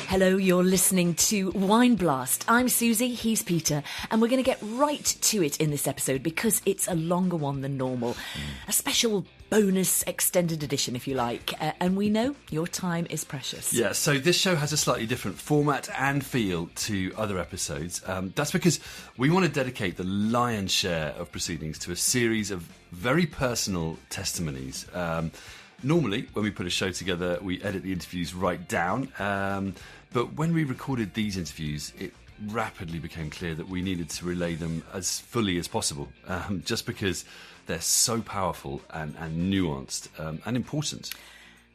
Hello, you're listening to Wine Blast. I'm Susie, he's Peter, and we're going to get right to it in this episode because it's a longer one than normal. A special bonus extended edition, if you like. And we know your time is precious. Yeah, so this show has a slightly different format and feel to other episodes. That's because we want to dedicate the lion's share of proceedings to a series of very personal testimonies. Normally, when we put a show together, we edit the interviews right down. But when we recorded these interviews, it rapidly became clear that we needed to relay them as fully as possible, just because they're so powerful and nuanced and important.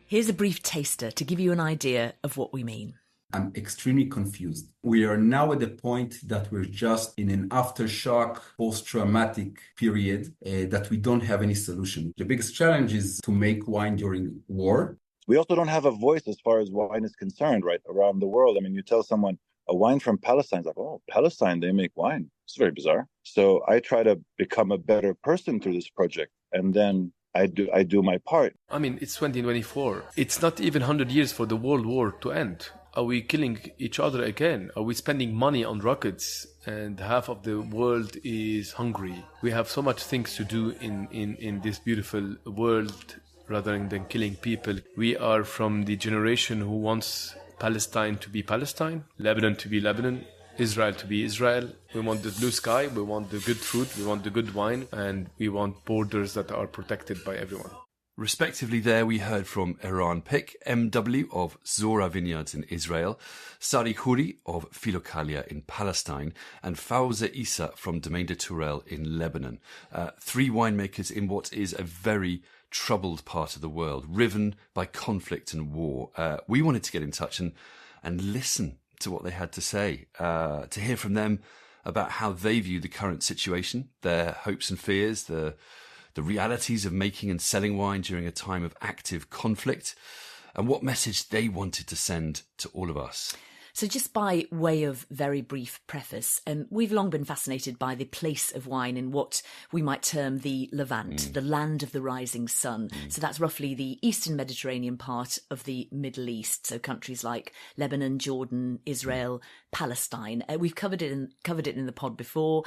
Here's a brief taster to give you an idea of what we mean. I'm extremely confused. We are now at the point that we're just in an aftershock, post-traumatic period that we don't have any solution. The biggest challenge is to make wine during war. We also don't have a voice as far as wine is concerned, right, around the world. I mean, you tell someone a wine from Palestine, it's like, oh, Palestine, they make wine. It's very bizarre. So I try to become a better person through this project, and then I do my part. I mean, it's 2024. It's not even 100 years for the World War to end. Are we killing each other again? Are we spending money on rockets and half of the world is hungry? We have so much things to do in this beautiful world rather than killing people. We are from the generation who wants Palestine to be Palestine, Lebanon to be Lebanon, Israel to be Israel. We want the blue sky, we want the good food, we want the good wine, and we want borders that are protected by everyone. Respectively there, we heard from Eran Pick MW of Tzora Vineyards in Israel, Sari Khoury of Philokalia in Palestine, and Faouzi Issa from Domaine de Tourelles in Lebanon. Three winemakers in what is a very troubled part of the world, riven by conflict and war. We wanted to get in touch and listen to what they had to say, to hear from them about how they view the current situation, their hopes and fears, the realities of making and selling wine during a time of active conflict, and what message they wanted to send to all of us. So just by way of very brief preface, we've long been fascinated by the place of wine in what we might term the Levant, the land of the rising sun. So that's roughly the eastern Mediterranean part of the Middle East. So countries like Lebanon, Jordan, Israel, Palestine. We've covered it in the pod before.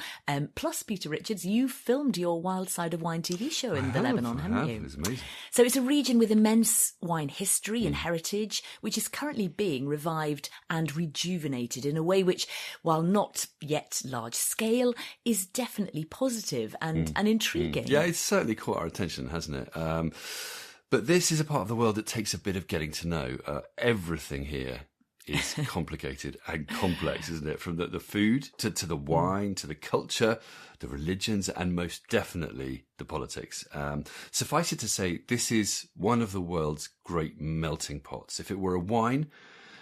Plus, Peter Richards, you filmed your Wild Side of Wine TV show in Lebanon, haven't you? It was amazing. So it's a region with immense wine history and heritage, which is currently being revived and rejuvenated in a way which, while not yet large scale, is definitely positive and intriguing. Yeah, it's certainly caught our attention, hasn't it? But this is a part of the world that takes a bit of getting to know. Everything here is complicated and complex, isn't it? From the food to the wine, to the culture, the religions, and most definitely the politics. Suffice it to say, this is one of the world's great melting pots. If it were a wine,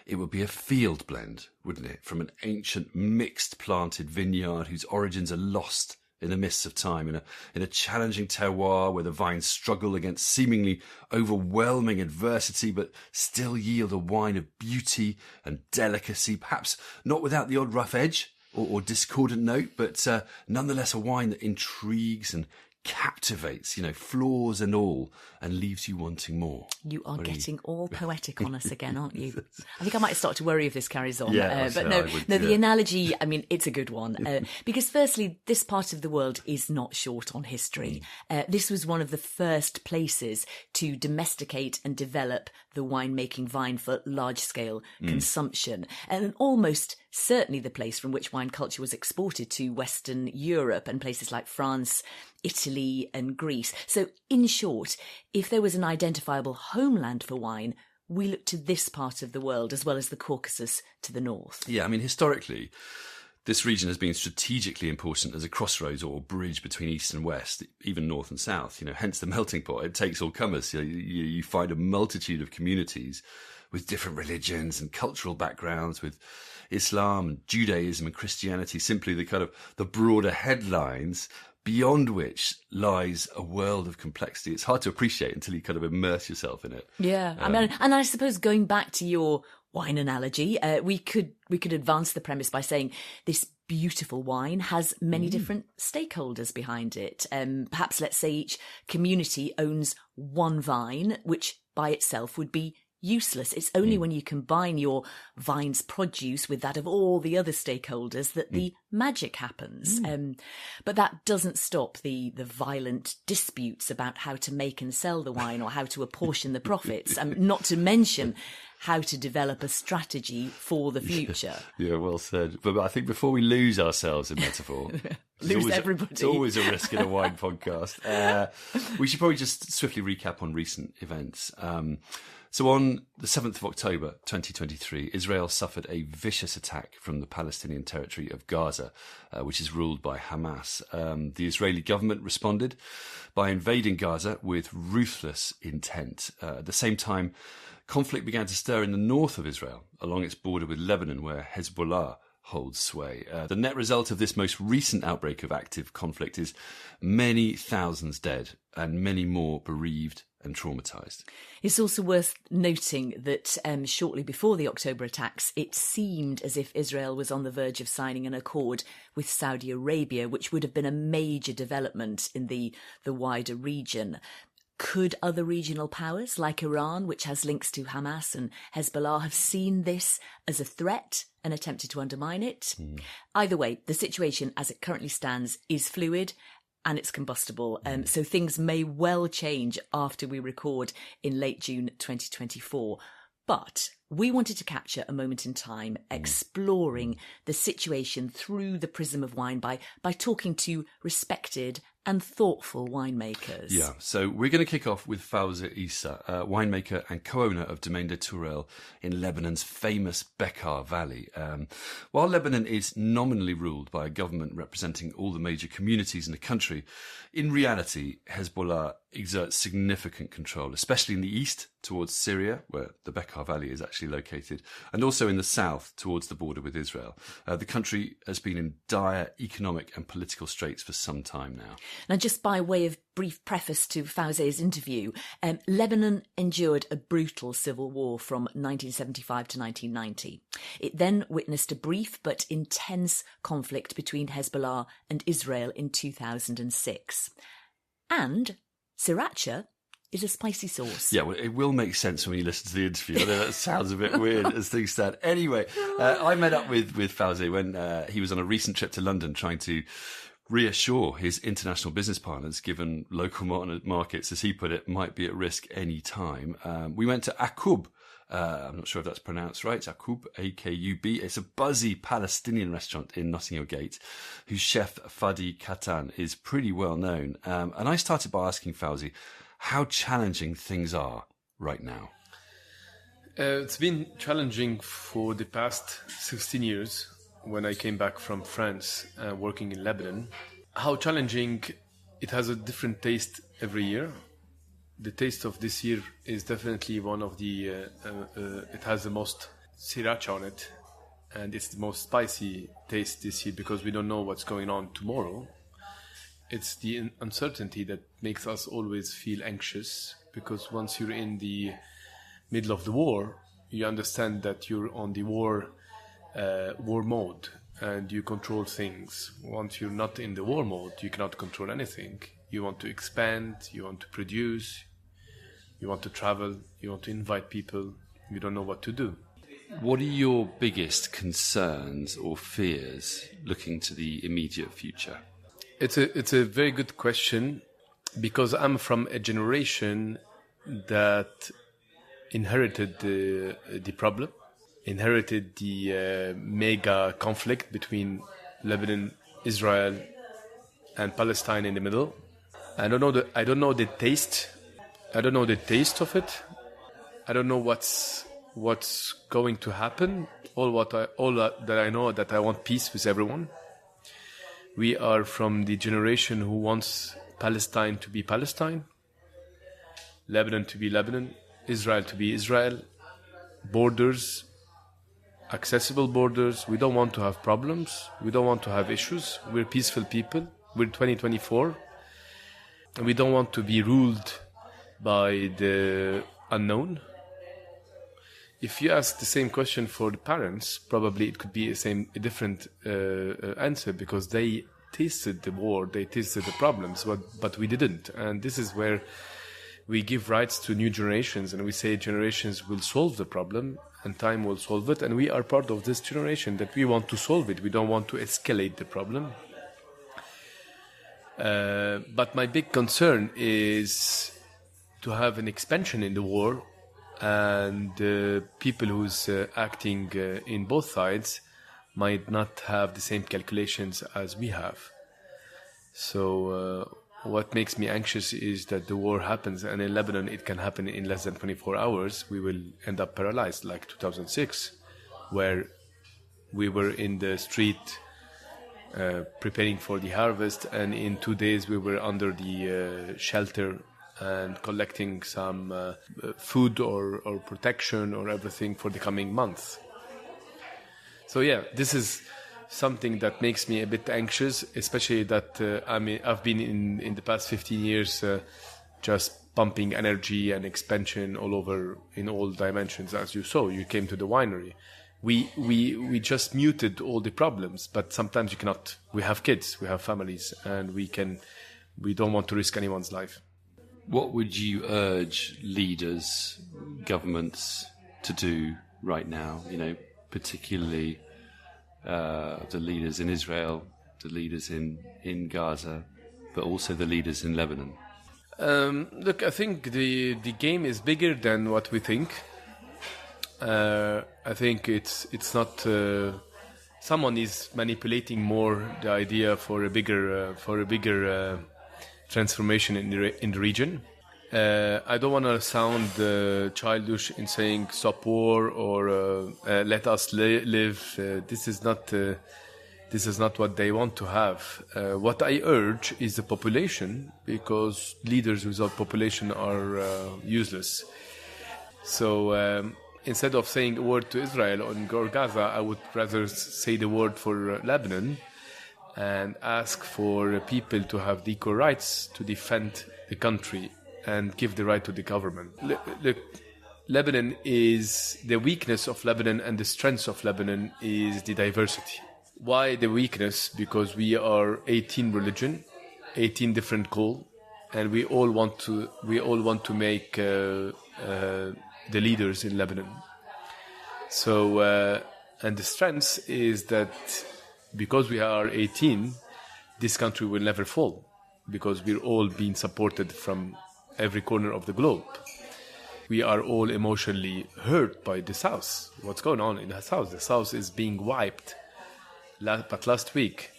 it would be a field blend, wouldn't it? From an ancient mixed planted vineyard whose origins are lost in the mists of time, in a challenging terroir where the vines struggle against seemingly overwhelming adversity, but still yield a wine of beauty and delicacy, perhaps not without the odd rough edge or discordant note, but nonetheless a wine that intrigues and captivates, flaws and all, and leaves you wanting more. You are getting all poetic on us again, aren't you? I think I might start to worry if this carries on. Yeah, but the analogy, I mean, it's a good one. Because firstly, this part of the world is not short on history. This was one of the first places to domesticate and develop the winemaking vine for large-scale consumption, and almost certainly the place from which wine culture was exported to Western Europe and places like France, Italy and Greece. So in short, if there was an identifiable homeland for wine, we look to this part of the world as well as the Caucasus to the north. Yeah, I mean, historically, this region has been strategically important as a crossroads or bridge between east and west, even north and south, hence the melting pot. It takes all comers. You find a multitude of communities with different religions and cultural backgrounds, with Islam and Judaism and Christianity, simply the broader headlines, beyond which lies a world of complexity. It's hard to appreciate until you kind of immerse yourself in it. Yeah, I mean, and I suppose going back to your wine analogy, we could advance the premise by saying this beautiful wine has many different stakeholders behind it. Perhaps, let's say, each community owns one vine, which by itself would be useless. It's only when you combine your vine's produce with that of all the other stakeholders that the magic happens. But that doesn't stop the violent disputes about how to make and sell the wine or how to apportion the profits, not to mention how to develop a strategy for the future. Yeah, well said. But I think before we lose ourselves in metaphor, everybody. It's always a risk in a wine podcast. We should probably just swiftly recap on recent events. So on the 7th of October 2023, Israel suffered a vicious attack from the Palestinian territory of Gaza, which is ruled by Hamas. The Israeli government responded by invading Gaza with ruthless intent. At the same time, conflict began to stir in the north of Israel, along its border with Lebanon, where Hezbollah holds sway. The net result of this most recent outbreak of active conflict is many thousands dead and many more bereaved and traumatised. It's also worth noting that shortly before the October attacks, it seemed as if Israel was on the verge of signing an accord with Saudi Arabia, which would have been a major development in the wider region. Could other regional powers like Iran, which has links to Hamas and Hezbollah, have seen this as a threat and attempted to undermine it? Either way, the situation as it currently stands is fluid and it's combustible. So things may well change after we record in late June 2024. But we wanted to capture a moment in time exploring the situation through the prism of wine by talking to respected and thoughtful winemakers. Yeah, so we're going to kick off with Faouzi Issa, winemaker and co-owner of Domaine de Tourelles in Lebanon's famous Bekaa Valley. While Lebanon is nominally ruled by a government representing all the major communities in the country, in reality, Hezbollah exerts significant control, especially in the east towards Syria, where the Bekaa Valley is actually located, and also in the south towards the border with Israel. The country has been in dire economic and political straits for some time now. Now, just by way of brief preface to Faouzi's interview, Lebanon endured a brutal civil war from 1975 to 1990. It then witnessed a brief but intense conflict between Hezbollah and Israel in 2006. And sriracha is a spicy sauce. Yeah, well, it will make sense when you listen to the interview. I know that sounds a bit weird as things stand. Anyway, I met up with Faouzi when he was on a recent trip to London trying to reassure his international business partners, given local markets, as he put it, might be at risk any time. We went to Akub. I'm not sure if that's pronounced right. It's Akub, A-K-U-B. It's a buzzy Palestinian restaurant in Notting Hill Gate, whose chef Fadi Katan is pretty well known. And I started by asking Faouzi how challenging things are right now. It's been challenging for the past 16 years. When I came back from France working in Lebanon, how challenging, it has a different taste every year. The taste of this year is definitely one of the, it has the most sriracha on it, and it's the most spicy taste this year because we don't know what's going on tomorrow. It's the uncertainty that makes us always feel anxious, because once you're in the middle of the war, you understand that you're on the war mode and you control things. Once you're not in the war mode, you cannot control anything. You want to expand, you want to produce, you want to travel, you want to invite people. You don't know what to do. What are your biggest concerns or fears looking to the immediate future? It's a very good question, because I'm from a generation that inherited the problem, inherited the mega conflict between Lebanon, Israel, and Palestine in the middle. I don't know the taste. I don't know the taste of it. I don't know what's going to happen. All that I know, that I want peace with everyone. We are from the generation who wants Palestine to be Palestine, Lebanon to be Lebanon, Israel to be Israel, borders, accessible borders. We don't want to have problems. We don't want to have issues. We're peaceful people. We're 2024. And we don't want to be ruled by the unknown. If you ask the same question for the parents, probably it could be a different answer, because they tasted the war, they tasted the problems, but we didn't. And this is where we give rights to new generations, and we say generations will solve the problem and time will solve it. And we are part of this generation that we want to solve it. We don't want to escalate the problem. But my big concern is to have an expansion in the war, and people who's acting in both sides might not have the same calculations as we have. So what makes me anxious is that the war happens, and in Lebanon it can happen in less than 24 hours. We will end up paralyzed like 2006, where we were in the street preparing for the harvest, and in 2 days we were under the shelter and collecting some food or protection or everything for the coming months. So yeah, this is something that makes me a bit anxious, especially that I've been in the past 15 years just pumping energy and expansion all over in all dimensions. As you saw, you came to the winery. We just muted all the problems, but sometimes you cannot. We have kids, we have families, and we don't want to risk anyone's life. What would you urge leaders, governments to do right now? Particularly the leaders in Israel, the leaders in Gaza, but also the leaders in Lebanon? Look, I think the game is bigger than what we think. I think it's not. Someone is manipulating more the idea for a bigger transformation in the region. I don't want to sound childish in saying stop war or let us live. This is not what they want to have. What I urge is the population, because leaders without population are useless. So instead of saying a word to Israel or Gaza, I would rather say the word for Lebanon and ask for people to have the equal rights to defend the country and give the right to the government. Look, Lebanon is the weakness of Lebanon, and the strength of Lebanon is the diversity. Why the weakness? Because we are 18 religion, 18 different goals, and we all want to make the leaders in Lebanon. So, and the strength is that because we are 18, this country will never fall, because we're all being supported from every corner of the globe. We are all emotionally hurt by the South. What's going on in the South? The South is being wiped. But last week,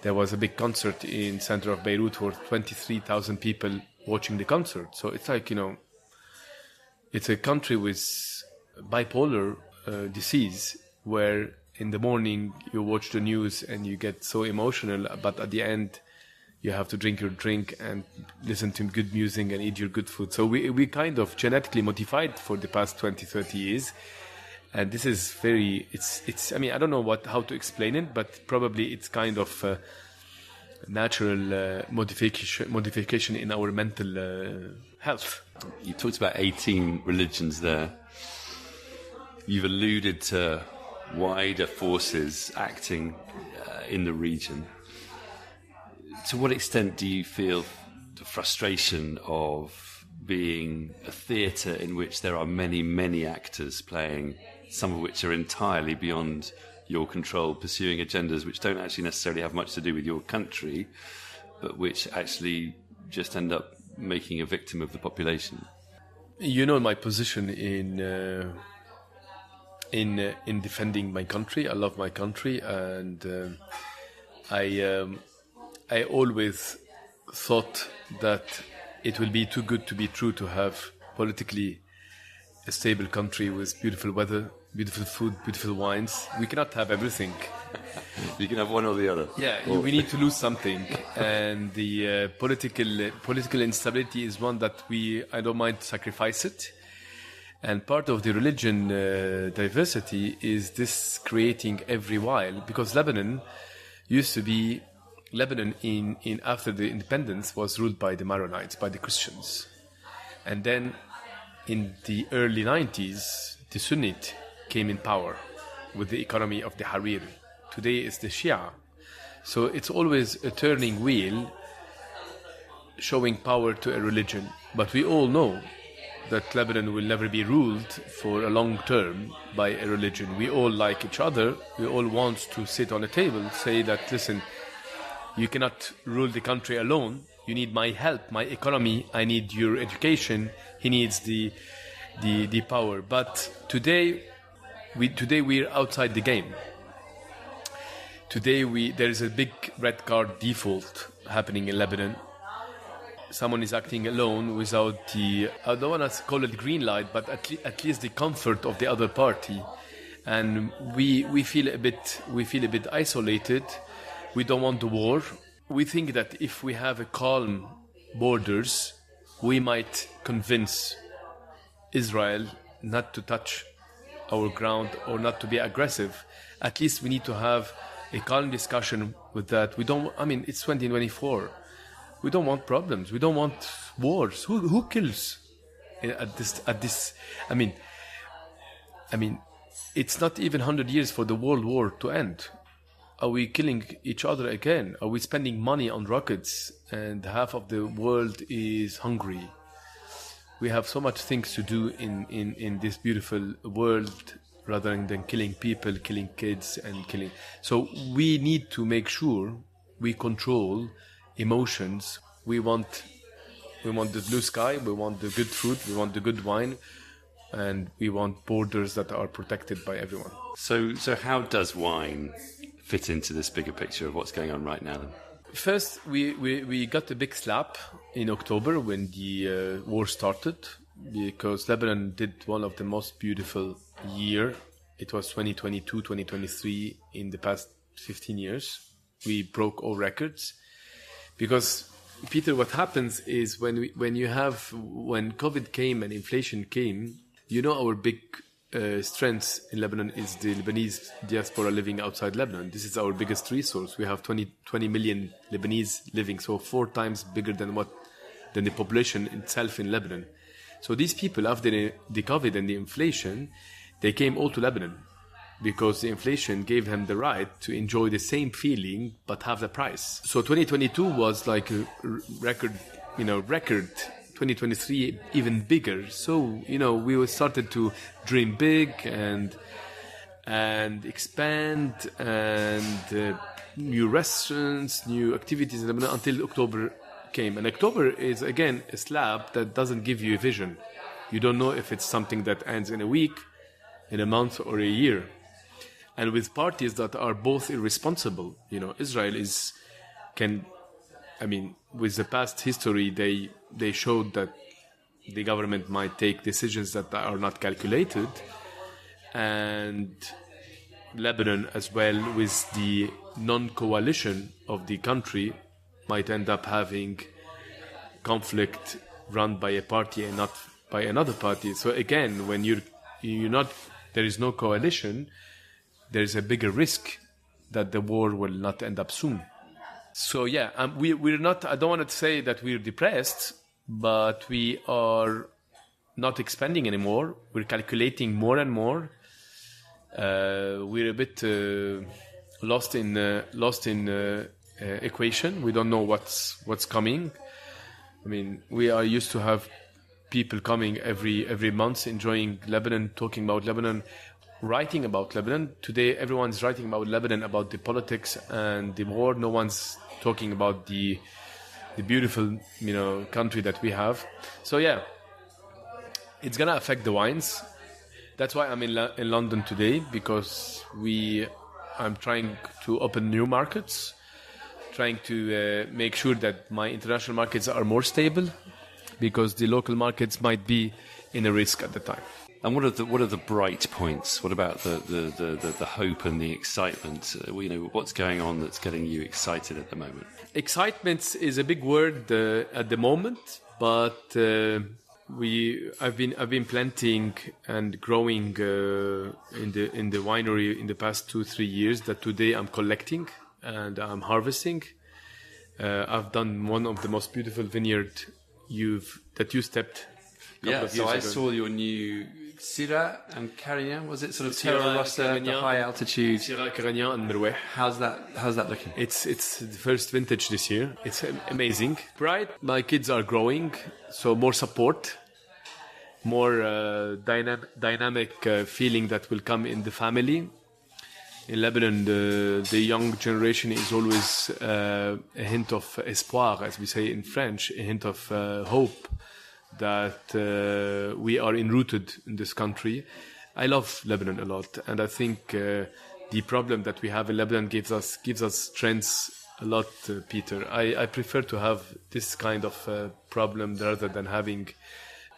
there was a big concert in center of Beirut for 23,000 people watching the concert. So it's like, it's a country with bipolar disease, where in the morning you watch the news and you get so emotional, but at the end you have to drink your drink and listen to good music and eat your good food. So we kind of genetically modified for the past 20, 30 years. And this is it's I mean, I don't know how to explain it, but probably it's kind of natural modification in our mental health. You talked about 18 religions there. You've alluded to wider forces acting in the region. To what extent do you feel the frustration of being a theatre in which there are many, many actors playing, some of which are entirely beyond your control, pursuing agendas which don't actually necessarily have much to do with your country, but which actually just end up making a victim of the population? You know my position in defending my country. I love my country, and I always thought that it will be too good to be true to have politically a stable country with beautiful weather, beautiful food, beautiful wines. We cannot have everything. You can have one or the other. Yeah, we need to lose something. And the political instability is one that I don't mind to sacrifice it. And part of the religion diversity is this creating every while, because Lebanon used to be in after the independence was ruled by the Maronites, by the Christians. And then in the early 90s, the Sunnite came in power with the economy of the Hariri. Today it's the Shia. So it's always a turning wheel. showing power to a religion. But we all know that Lebanon will never be ruled for a long term by a religion. We all like each other. We all want to sit on a table, say that, listen, you cannot rule the country alone. You need my help, my economy. I need your education. He needs the power. But today we're outside the game. Today there is a big red card default happening in Lebanon. Someone is acting alone without I don't want to call it green light, but at least the comfort of the other party. And we feel a bit isolated. We don't want the war. We think that if we have a calm borders, we might convince Israel not to touch our ground or not to be aggressive. At least we need to have a calm discussion with that. It's 2024. We don't want problems. We don't want wars. Who kills at this? I mean, it's not even 100 years for the World War to end. Are we killing each other again? Are we spending money on rockets and half of the world is hungry? We have so much things to do in this beautiful world rather than killing people, killing kids and killing. So we need to make sure we control emotions. We want the blue sky, we want the good food, we want the good wine, and we want borders that are protected by everyone. So how does wine fit into this bigger picture of what's going on right now then? First, we got a big slap in October when the war started, because Lebanon did one of the most beautiful year. It was 2022, 2023 in the past 15 years. We broke all records. Because, Peter, what happens is when COVID came and inflation came, our big strength in Lebanon is the Lebanese diaspora living outside Lebanon. This is our biggest resource. We have 20 million Lebanese living, so 4 times bigger than the population itself in Lebanon. So these people, after the COVID and the inflation, they came all to Lebanon because the inflation gave them the right to enjoy the same feeling but half the price. So 2022 was like a record. 2023 even bigger. So we started to dream big and expand and new restaurants, new activities in Lebanon until October came. And October is again a slab that doesn't give you a vision. You don't know if it's something that ends in a week, in a month, or a year. And with parties that are both irresponsible, Israel with the past history, they showed that the government might take decisions that are not calculated, and Lebanon as well, with the non-coalition of the country, might end up having conflict run by a party and not by another party. So again, when there is no coalition, there is a bigger risk that the war will not end up soon. So yeah, we're not. I don't want to say that we're depressed, but we are not expanding anymore. We're calculating more and more. We're a bit lost in equation. We don't know what's coming. We are used to have people coming every month, enjoying Lebanon, talking about Lebanon, writing about Lebanon. Today, everyone's writing about Lebanon, about the politics and the war. No one's talking about the beautiful, country that we have. So yeah, it's gonna affect the wines. That's why I'm in London today, because I'm trying to open new markets, trying to make sure that my international markets are more stable, because the local markets might be in a risk at the time. And what are the bright points? What about the hope and the excitement? What's going on that's getting you excited at the moment? Excitement is a big word at the moment, but I've been planting and growing in the winery in the past 2-3 years. That today I'm collecting and I'm harvesting. I've done one of the most beautiful vineyard that you stepped So I saw your new Syrah and Carignan. Was it sort of Terra Rossa at the high altitude? Syrah, Carignan, and Meroueh. How's that looking? It's the first vintage this year. It's amazing. Right, my kids are growing, so more support, more dynamic feeling that will come in the family. In Lebanon, the young generation is always a hint of espoir, as we say in French, a hint of hope that we are enrooted in this country. I love Lebanon a lot, and I think the problem that we have in Lebanon gives us strengths a lot, Peter. I prefer to have this kind of problem rather than having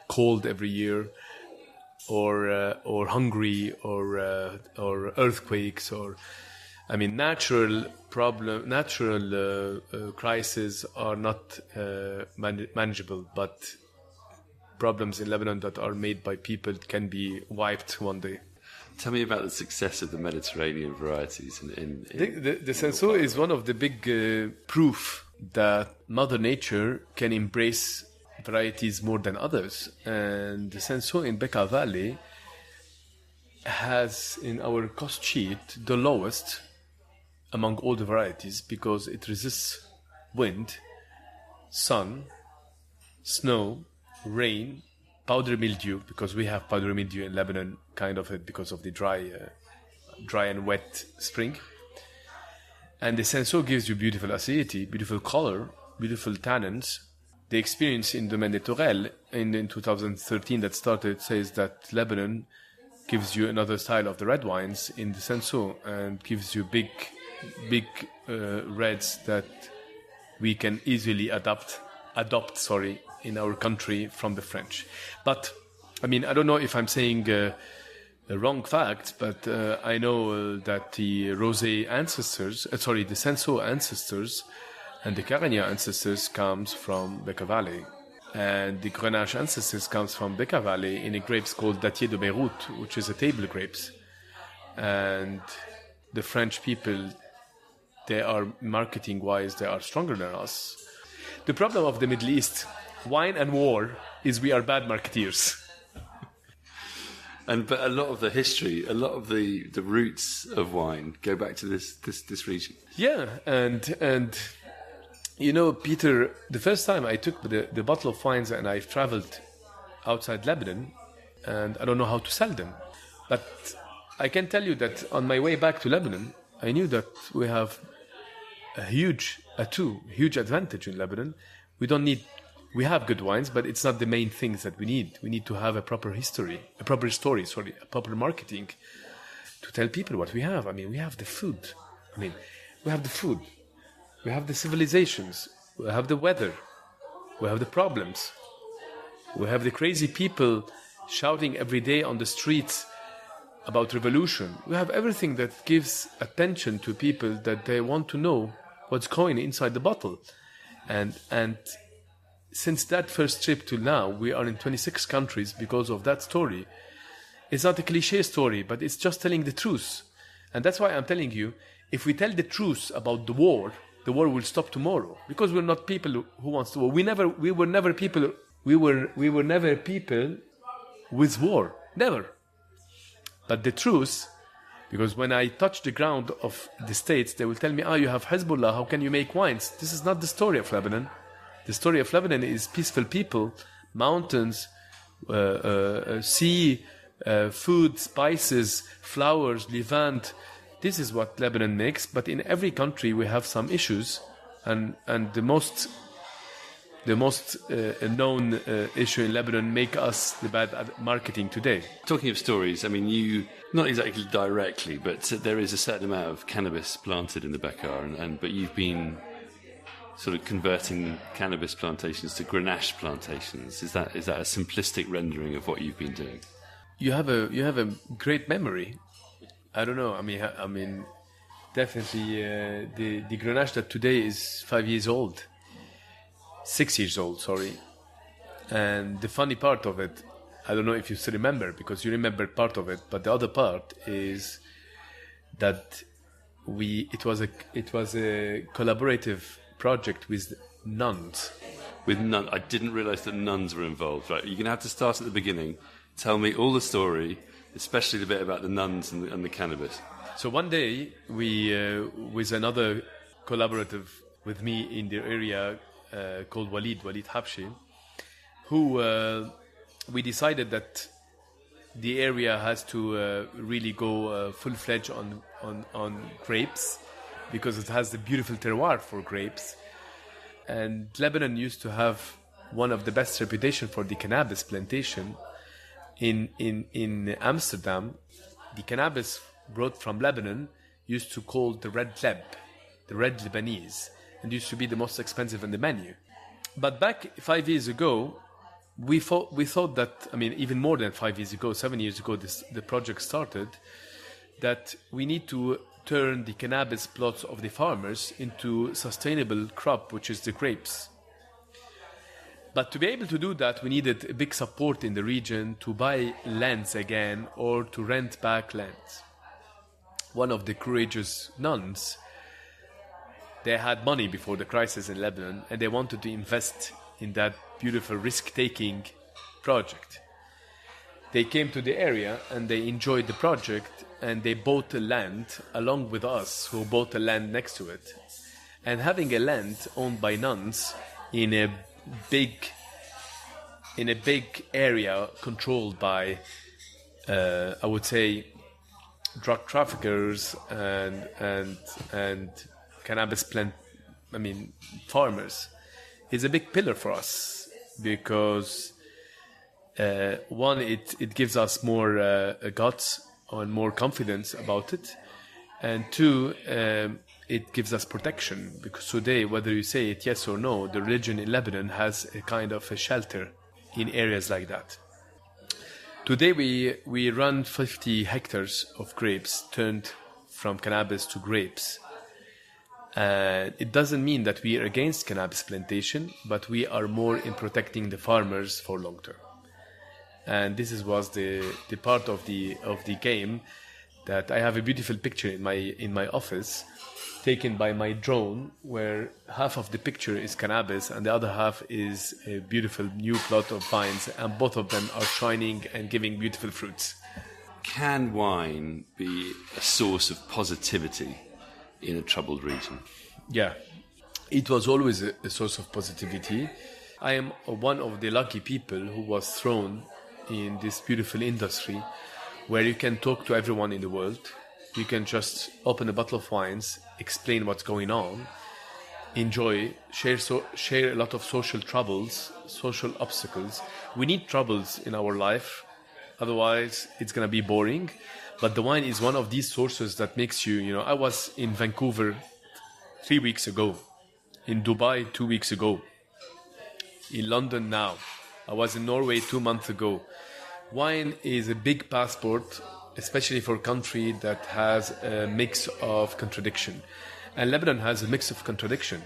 cold every year, or hungry, or earthquakes, natural crises are not manageable, but problems in Lebanon that are made by people can be wiped one day. Tell me about the success of the Mediterranean varieties. The Cinsault is one of the big proof that Mother Nature can embrace varieties more than others. And the Cinsault in Bekaa Valley has, in our cost sheet, the lowest among all the varieties because it resists wind, sun, snow, rain, powder mildew, because we have powder mildew in Lebanon, kind of because of the dry and wet spring. And the Cinsault gives you beautiful acidity, beautiful color, beautiful tannins. The experience in Domaine de Tourelles in 2013 that started says that Lebanon gives you another style of the red wines in the Cinsault and gives you big reds that we can easily adopt in our country from the French. But I don't know if I'm saying a wrong fact, but I know that the Rosé ancestors, the Cinsault ancestors and the Carignan ancestors comes from Bekaa Valley, and the Grenache ancestors comes from Bekaa Valley in a grapes called Dattier de Beyrouth, which is a table grapes. And the French people, they are marketing wise, they are stronger than us. The problem of the Middle East, wine and war, is we are bad marketeers. But a lot of the history, a lot of the roots of wine go back to this region. Yeah, and Peter, the first time I took the bottle of wines and I traveled outside Lebanon, and I don't know how to sell them. But I can tell you that on my way back to Lebanon, I knew that we have a huge advantage in Lebanon. We have good wines, but it's not the main things that we need. We need to have a proper marketing to tell people what we have. We have the food. We have the civilizations. We have the weather. We have the problems. We have the crazy people shouting every day on the streets about revolution. We have everything that gives attention to people that they want to know what's going inside the bottle. And since that first trip till now, we are in 26 countries because of that story. It's not a cliche story, but it's just telling the truth. And that's why I'm telling you, if we tell the truth about the war will stop tomorrow. Because we're not people who wants to war. We were never people with war. Never. But the truth, because when I touch the ground of the States, they will tell me, you have Hezbollah, how can you make wines? This is not the story of Lebanon. The story of Lebanon is peaceful people, mountains, sea, food, spices, flowers, Levant. This is what Lebanon makes, but in every country we have some issues, and the most known issue in Lebanon make us the bad at marketing today. Talking of stories, you, not exactly directly, but there is a certain amount of cannabis planted in the Bekaa, but you've been sort of converting cannabis plantations to Grenache plantations. Is that a simplistic rendering of what you've been doing? You have a great memory. I don't know. Definitely the Grenache that today is 6 years old. Sorry. And the funny part of it, I don't know if you still remember, because you remember part of it, but the other part is that it was a collaborative project with nuns. With nuns, I didn't realise that nuns were involved. Right, you're going to have to start at the beginning. Tell me all the story, especially the bit about the nuns and the cannabis. So one day, we, with another collaborative with me in the area called Walid Habshi, who we decided that the area has to really go full-fledged on grapes, because it has the beautiful terroir for grapes. And Lebanon used to have one of the best reputation for the cannabis plantation. In Amsterdam, the cannabis brought from Lebanon used to call the red Lebanese, and used to be the most expensive in the menu. But back 5 years ago, we thought that, even more than 5 years ago, 7 years ago, the project started, that we need to turn the cannabis plots of the farmers into sustainable crop, which is the grapes. But to be able to do that, we needed a big support in the region to buy lands again or to rent back lands. One of the courageous nuns, they had money before the crisis in Lebanon, and they wanted to invest in that beautiful risk-taking project. They came to the area and they enjoyed the project, and they bought the land along with us, who bought the land next to it. And having a land owned by nuns in a big area controlled by, I would say, drug traffickers and cannabis farmers, is a big pillar for us, because one, it gives us more guts and more confidence about it, and two, it gives us protection, because today, whether you say it yes or no, the religion in Lebanon has a kind of a shelter in areas like that. Today we run 50 hectares of grapes turned from cannabis to grapes. It doesn't mean that we are against cannabis plantation, but we are more in protecting the farmers for long term. And this was the part of the game, that I have a beautiful picture in my office, taken by my drone, where half of the picture is cannabis and the other half is a beautiful new plot of vines, and both of them are shining and giving beautiful fruits. Can wine be a source of positivity in a troubled region? Yeah, it was always a source of positivity. I am one of the lucky people who was thrown in this beautiful industry where you can talk to everyone in the world. You can just open a bottle of wines, explain what's going on, enjoy, share a lot of social troubles, social obstacles. We need troubles in our life, otherwise it's going to be boring. But the wine is one of these sources that makes you, I was in Vancouver 3 weeks ago, in Dubai 2 weeks ago, in London now. I was in Norway 2 months ago. Wine is a big passport, especially for a country that has a mix of contradiction. And Lebanon has a mix of contradiction.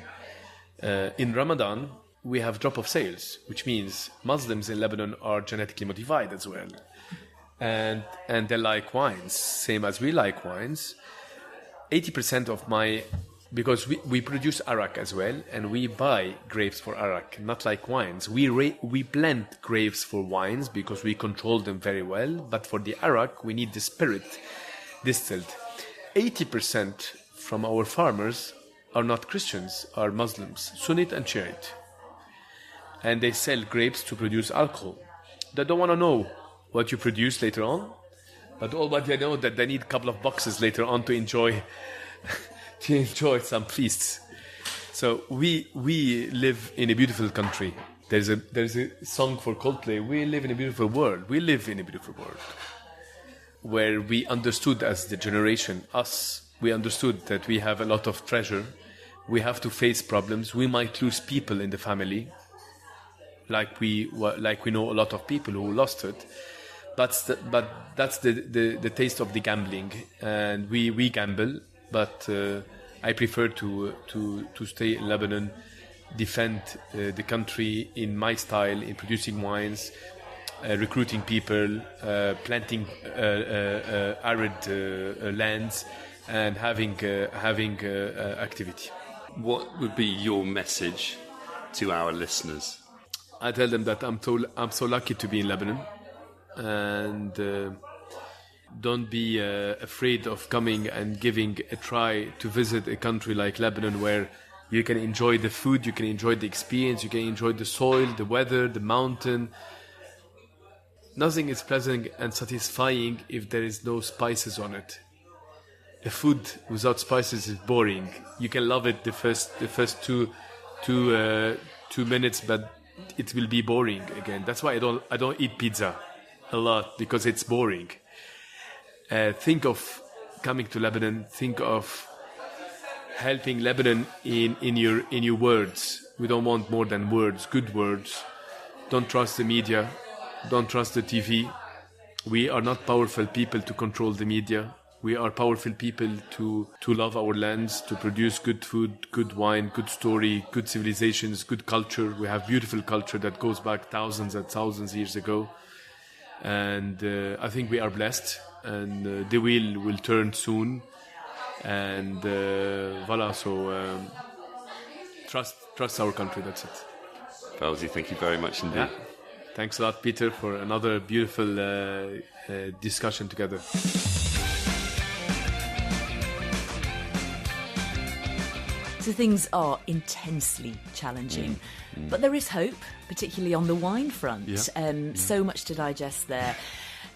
In Ramadan, we have drop of sales, which means Muslims in Lebanon are genetically modified as well. And they like wines, same as we like wines. 80% of because we produce arak as well, and we buy grapes for arak, not like wines. We blend grapes for wines because we control them very well, but for the arak, we need the spirit distilled. 80% from our farmers are not Christians, are Muslims, Sunnite and Shiite. And they sell grapes to produce alcohol. They don't want to know what you produce later on, but all what they know that they need a couple of boxes later on to enjoy some feasts. So we live in a beautiful country. There's a song for Coldplay. We live in a beautiful world. We live in a beautiful world where we understood as the generation, we understood that we have a lot of treasure. We have to face problems. We might lose people in the family, like we know a lot of people who lost it. But that's the taste of the gambling, and we gamble. But I prefer to stay in Lebanon, defend the country in my style, in producing wines, recruiting people, planting arid lands, and having activity. What would be your message to our listeners? I tell them that I'm so lucky to be in Lebanon, and don't be afraid of coming and giving a try to visit a country like Lebanon, where you can enjoy the food, you can enjoy the experience, you can enjoy the soil, the weather, the mountain. Nothing is pleasant and satisfying if there is no spices on it. A food without spices is boring. You can love it the first two minutes, but it will be boring again. That's why I don't eat pizza a lot, because it's boring. Think of coming to Lebanon. Think of helping Lebanon in your words. We don't want more than words, good words. Don't trust the media. Don't trust the TV. We are not powerful people to control the media. We are powerful people to love our lands, to produce good food, good wine, good story, good civilizations, good culture. We have beautiful culture that goes back thousands and thousands of years ago. And I think we are blessed, and the wheel will turn soon. And voila, so trust our country, that's it. Faouzi, thank you very much indeed. Yeah. Thanks a lot, Peter, for another beautiful discussion together. So things are intensely challenging, but there is hope, particularly on the wine front. So much to digest there.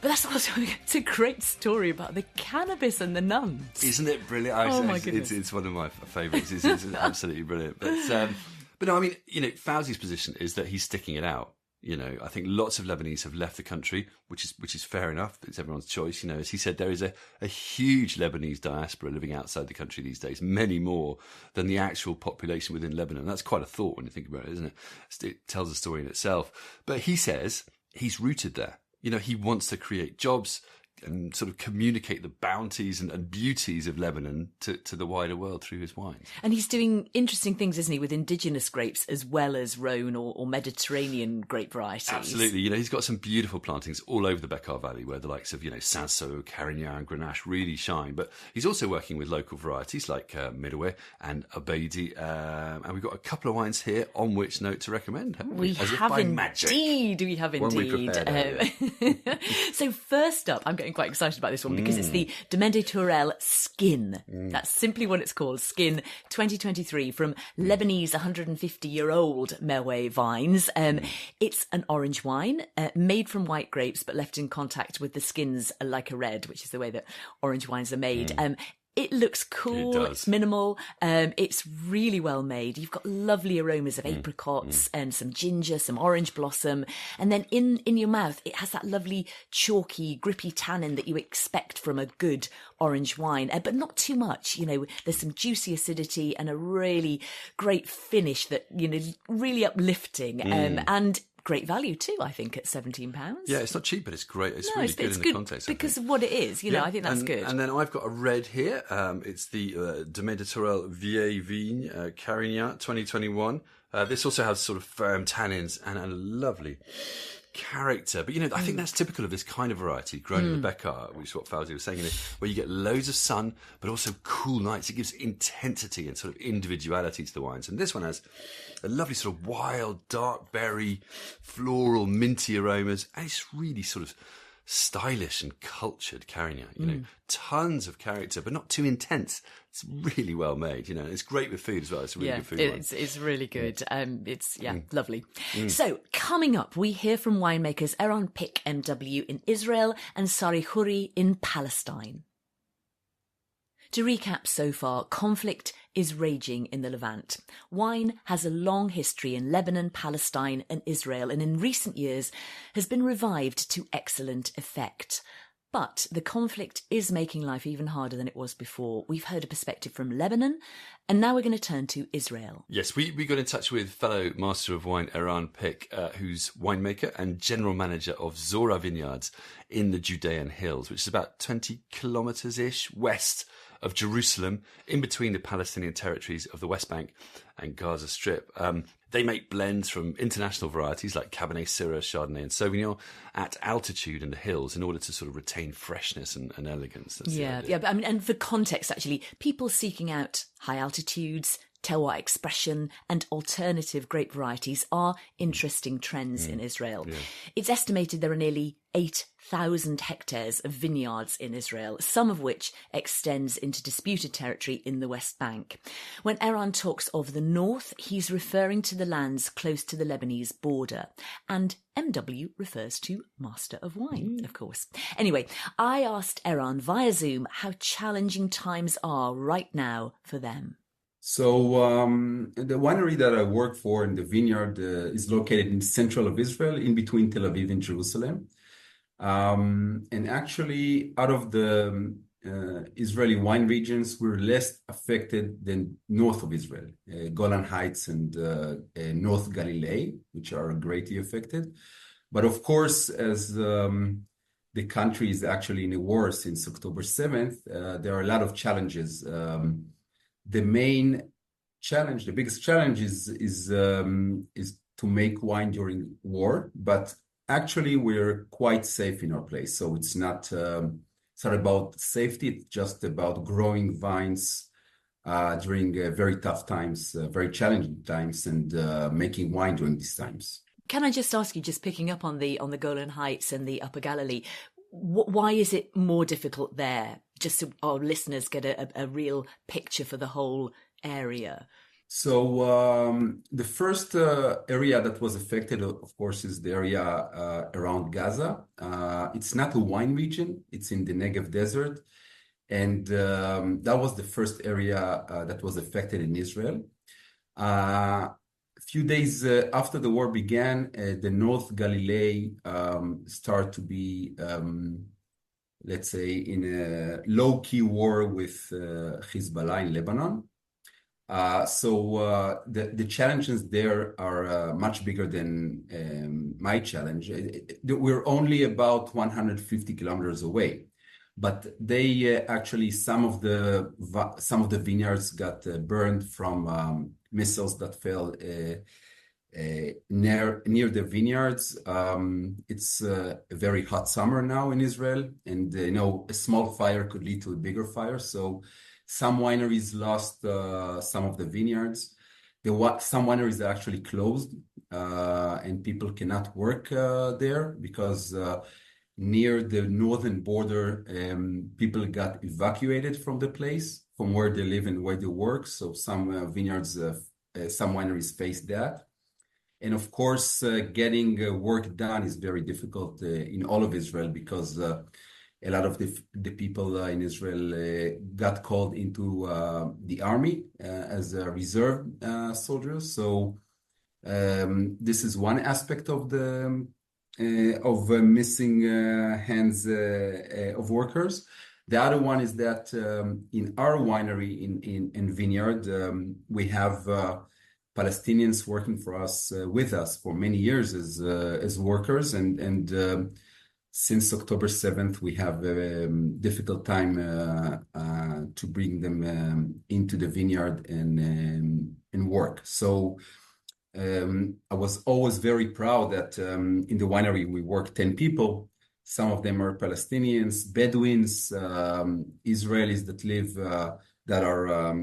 But that's also it's a great story about the cannabis and the nuns. Isn't it brilliant? Oh my goodness. It's one of my favourites. It's absolutely brilliant. But no, I mean, Faouzi's position is that he's sticking it out. I think lots of Lebanese have left the country, which is fair enough. It's everyone's choice. As he said, there is a huge Lebanese diaspora living outside the country these days, many more than the actual population within Lebanon. That's quite a thought when you think about it, isn't it? It tells a story in itself. But he says he's rooted there. He wants to create jobs and sort of communicate the bounties and beauties of Lebanon to the wider world through his wines. And he's doing interesting things, isn't he, with indigenous grapes as well as Rhone or Mediterranean grape varieties. Absolutely. He's got some beautiful plantings all over the Bekaa Valley where the likes of, Cinsault, Carignan and Grenache really shine. But he's also working with local varieties like Midway and Abeidi. And we've got a couple of wines here on which note to recommend, haven't we? We have indeed. When we prepared. So first up, I'm getting quite excited about this one because it's the Domaine de Tourelles Skin. That's simply what it's called, Skin 2023 from Lebanese 150-year-old Merwe vines. It's an orange wine made from white grapes but left in contact with the skins like a red, which is the way that orange wines are made. It looks cool. It's minimal. It's really well made. You've got lovely aromas of apricots and some ginger, some orange blossom. And then in your mouth, it has that lovely chalky, grippy tannin that you expect from a good orange wine, but not too much. There's some juicy acidity and a really great finish that, really uplifting. And great value too, I think, at £17. Yeah, it's not cheap, but it's great. It's really good in the context. Because of what it is, I think that's good. And then I've got a red here. It's the Domaine de Tourelles Vieille Vigne Carignan 2021. This also has sort of firm tannins and a lovely character. But, I think that's typical of this kind of variety grown in the Bekaa, which is what Faouzi was saying, where you get loads of sun, but also cool nights. It gives intensity and sort of individuality to the wines. And this one has a lovely sort of wild, dark berry, floral, minty aromas. And it's really sort of stylish and cultured Carignan, tons of character, but not too intense. It's really well made, it's great with food as well. It's a really good food wine. It's really good. It's lovely. So coming up, we hear from winemakers Eran Pick MW in Israel and Sari Khoury in Palestine. To recap so far, conflict is raging in the Levant. Wine has a long history in Lebanon, Palestine and Israel, and in recent years has been revived to excellent effect. But the conflict is making life even harder than it was before. We've heard a perspective from Lebanon, and now we're going to turn to Israel. Yes, we got in touch with fellow Master of Wine Eran Pick, who's winemaker and general manager of Tzora Vineyards in the Judean Hills, which is about 20 kilometres-ish west of Jerusalem, in between the Palestinian territories of the West Bank and Gaza Strip. They make blends from international varieties like Cabernet, Syrah, Chardonnay and Sauvignon at altitude in the hills in order to sort of retain freshness and elegance. But and for context, actually, people seeking out high altitudes, terroir expression, and alternative grape varieties are interesting trends in Israel. Yeah. It's estimated there are nearly 8,000 hectares of vineyards in Israel, some of which extends into disputed territory in the West Bank. When Eran talks of the north, he's referring to the lands close to the Lebanese border. And MW refers to Master of Wine, of course. Anyway, I asked Eran via Zoom how challenging times are right now for them. So the winery that I work for in the vineyard is located in central of Israel, in between Tel Aviv and Jerusalem. And actually, out of the Israeli wine regions, we're less affected than north of Israel, Golan Heights and North Galilee, which are greatly affected. But of course, as the country is actually in a war since October 7th, there are a lot of challenges. The main challenge, the biggest challenge is to make wine during war, but actually we're quite safe in our place. So it's not about safety, it's just about growing vines during very tough times, very challenging times, and making wine during these times. Can I just ask you, just picking up on the Golan Heights and the Upper Galilee, why is it more difficult there? Just so our listeners get a real picture for the whole area. So the first area that was affected, of course, is the area around Gaza. It's not a wine region. It's in the Negev Desert. And that was the first area that was affected in Israel. A few days after the war began, the North Galilee started to be, let's say, in a low-key war with Hezbollah in Lebanon. So the challenges there are much bigger than my challenge. We're only about 150 kilometers away, but they actually some of the vineyards got burned from missiles that fell near the vineyards. It's a very hot summer now in Israel, and a small fire could lead to a bigger fire. So some wineries lost some of the vineyards. Some wineries are actually closed, and people cannot work there because near the northern border, people got evacuated from the place, from where they live and where they work. So some vineyards, some wineries face that. And of course, getting work done is very difficult in all of Israel because a lot of the people in Israel got called into the army as a reserve soldiers. So this is one aspect of the missing hands of workers. The other one is that in our winery in vineyard, we have Palestinians working for us with us for many years as workers, and since October 7th, we have a difficult time to bring them into the vineyard and work. So I was always very proud that in the winery we work 10 people. Some of them are Palestinians, Bedouins, Israelis that live that are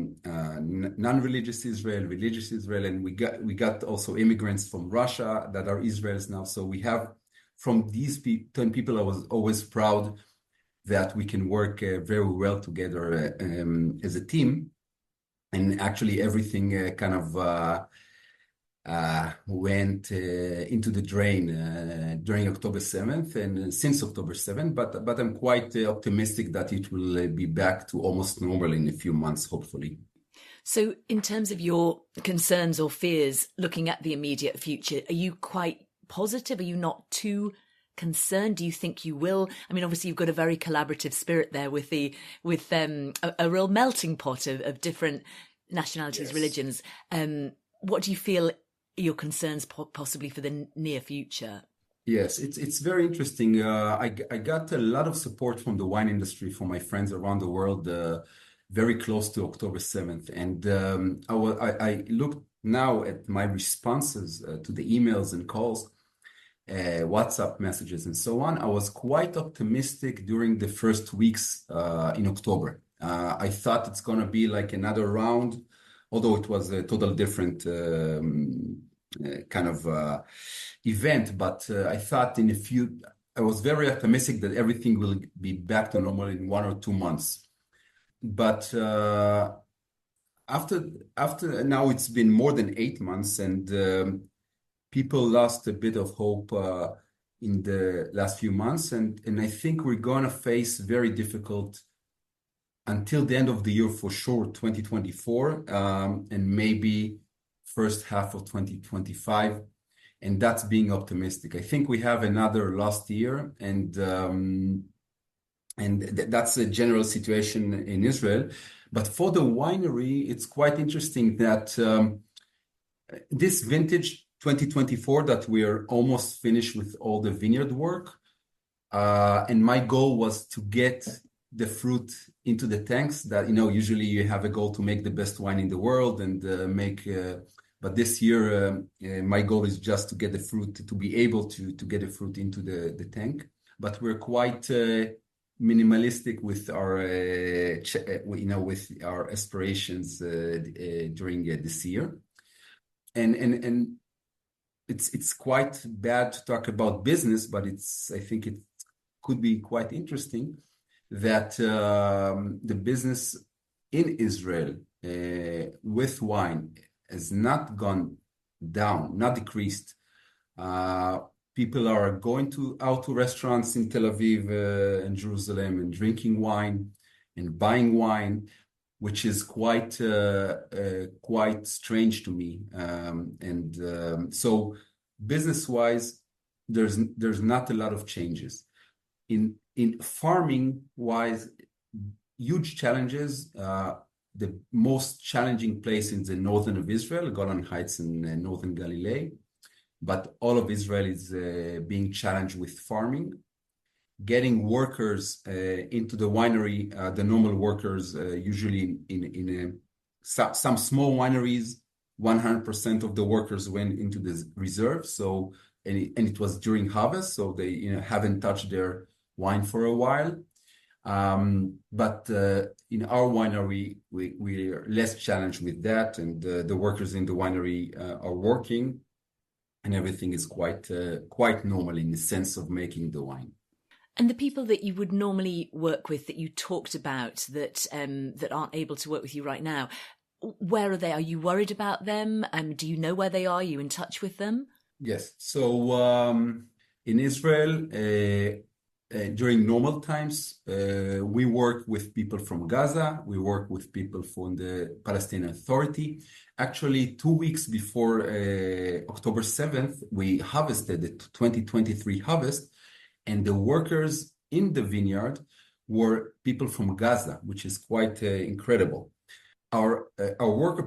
non-religious Israel, religious Israel, and we got also immigrants from Russia that are Israelis now. So we have. From these 10 people, I was always proud that we can work very well together as a team. And actually, everything kind of went into the drain during October 7th and since October 7th. But I'm quite optimistic that it will be back to almost normal in a few months, hopefully. So in terms of your concerns or fears looking at the immediate future, are you quite positive? Are you not too concerned? Do you think you will? I mean, obviously you've got a very collaborative spirit there with a real melting pot of different nationalities, yes, religions. What do you feel are your concerns possibly for the near future? Yes, it's very interesting. I got a lot of support from the wine industry, from my friends around the world, very close to October 7th. And I looked now at my responses to the emails and calls, WhatsApp messages and so on. I was quite optimistic during the first weeks in October. I thought it's going to be like another round although it was a total different kind of event. But I thought I was very optimistic that everything will be back to normal in 1 or 2 months. But after now, it's been more than 8 months, and people lost a bit of hope in the last few months, and I think we're going to face very difficult until the end of the year for sure, 2024, and maybe first half of 2025, and that's being optimistic. I think we have another last year, and that's a general situation in Israel. But for the winery, it's quite interesting that this vintage 2024 that we are almost finished with all the vineyard work. And my goal was to get the fruit into the tanks that, usually you have a goal to make the best wine in the world and but this year, my goal is just to get the fruit, to be able to get the fruit into the tank. But we're quite minimalistic with our, with our aspirations during this year. And it's quite bad to talk about business, but I think it could be quite interesting that the business in Israel with wine has not gone down, not decreased. People are going out to restaurants in Tel Aviv and Jerusalem and drinking wine and buying wine, which is quite strange to me. So business-wise, there's not a lot of changes. In farming-wise, huge challenges. The most challenging place in the northern of Israel, Golan Heights in northern Galilee. But all of Israel is being challenged with farming. Getting workers into the winery, the normal workers, usually in some small wineries, 100% of the workers went into the reserve. So, and it was during harvest, so they haven't touched their wine for a while. But in our winery, we are less challenged with that, and the workers in the winery are working, and everything is quite normal in the sense of making the wine. And the people that you would normally work with, that you talked about, that aren't able to work with you right now, where are they? Are you worried about them? Do you know where they are? Are you in touch with them? Yes. So in Israel, during normal times, we work with people from Gaza. We work with people from the Palestinian Authority. Actually, 2 weeks before October 7th, we harvested the 2023 harvest, and the workers in the vineyard were people from Gaza, which is quite incredible. Our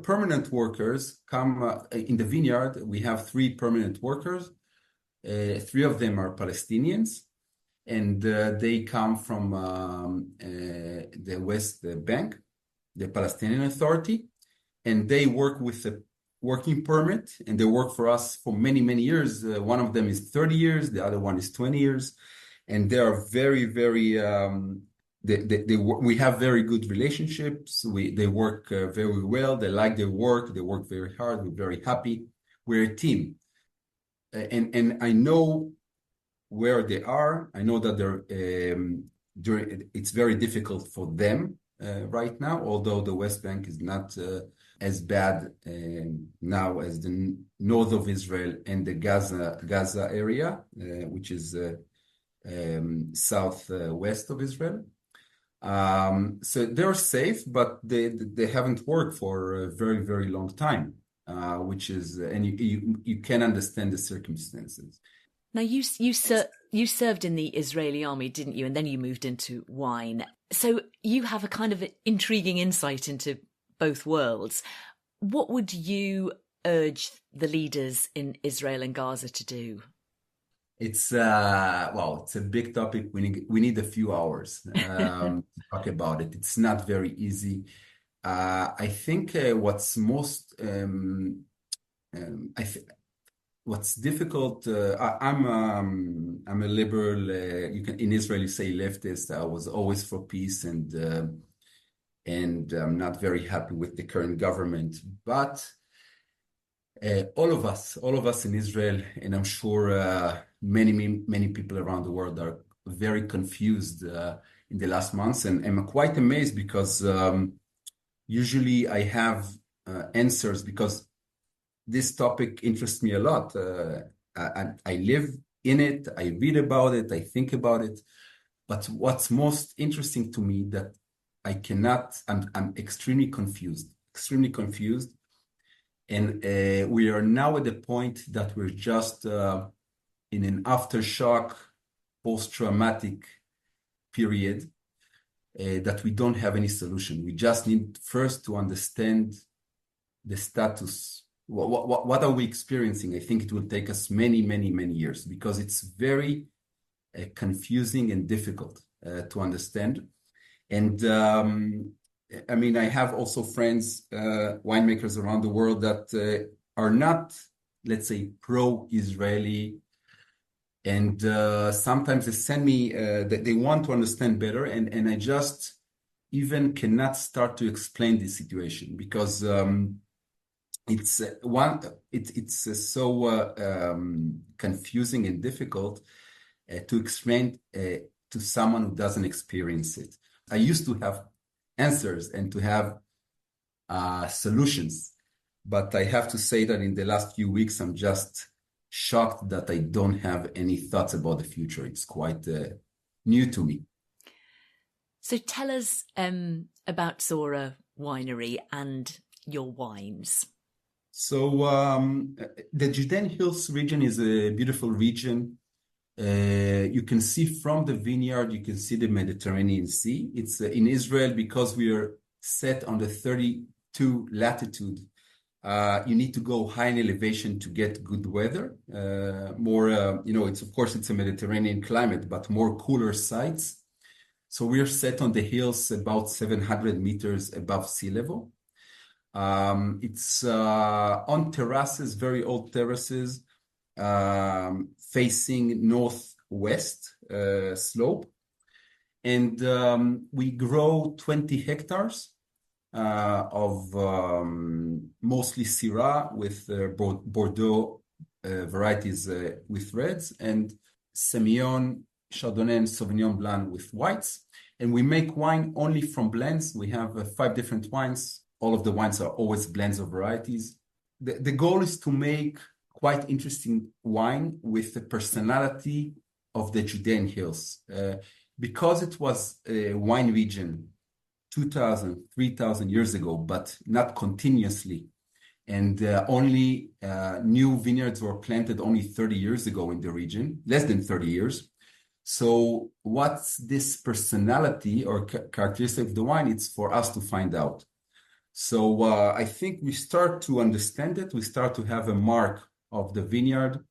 permanent workers come in the vineyard. We have 3 permanent workers. 3 of them are Palestinians, and they come from the West Bank, the Palestinian Authority, and they work with a working permit, and they work for us for many, many years. One of them is 30 years, the other one is 20 years, and they are very, very, we have very good relationships. They work very well. They like their work. They work very hard. We're very happy. We're a team. And I know where they are. I know that it's very difficult for them right now, although the West Bank is not as bad now as the north of Israel and the Gaza area, which is southwest of Israel. So they're safe, but they haven't worked for a very, very long time, which is, and you can understand the circumstances. Now, you served in the Israeli army, didn't you? And then you moved into wine. So you have a kind of intriguing insight into both worlds. What would you urge the leaders in Israel and Gaza to do? It's it's a big topic. We need a few hours to talk about it. It's not very easy. I think what's most what's difficult. I'm a liberal. In Israel you say leftist. I was always for peace, and and I'm not very happy with the current government. But all of us in Israel, and I'm sure many people around the world are very confused in the last months, and I'm quite amazed because usually I have answers because this topic interests me a lot. I live in it, I read about it, I think about it. But what's most interesting to me that I'm extremely confused. And we are now at the point that we're just in an aftershock, post-traumatic period that we don't have any solution. We just need first to understand the status. What are we experiencing? I think it will take us many years because it's very confusing and difficult to understand. And I mean, I have also friends, winemakers around the world that are not, let's say, pro-Israeli. And sometimes they send me that they want to understand better. And I just even cannot start to explain this situation because it's so confusing and difficult to explain to someone who doesn't experience it. I used to have answers and to have solutions, but I have to say that in the last few weeks, I'm just shocked that I don't have any thoughts about the future. It's quite new to me. So tell us about Tzora Winery and your wines. So the Judean Hills region is a beautiful region. You can see from the vineyard, you can see the Mediterranean Sea. It's in Israel because we are set on the 32 latitude. You need to go high in elevation to get good weather. It's of course it's a Mediterranean climate, but more cooler sites. So we are set on the hills about 700 meters above sea level. It's on terraces, very old terraces, facing northwest slope. And we grow 20 hectares of mostly Syrah with Bordeaux varieties with reds, and Semillon, Chardonnay, and Sauvignon Blanc with whites. And we make wine only from blends. We have 5 different wines. All of the wines are always blends of varieties. The goal is to make quite interesting wine with the personality of the Judean Hills. Because it was a wine region 2,000, 3,000 years ago, but not continuously. And only new vineyards were planted only 30 years ago in the region, less than 30 years. So what's this personality or characteristic of the wine? It's for us to find out. So I think we start to understand it. We start to have a mark of the vineyard,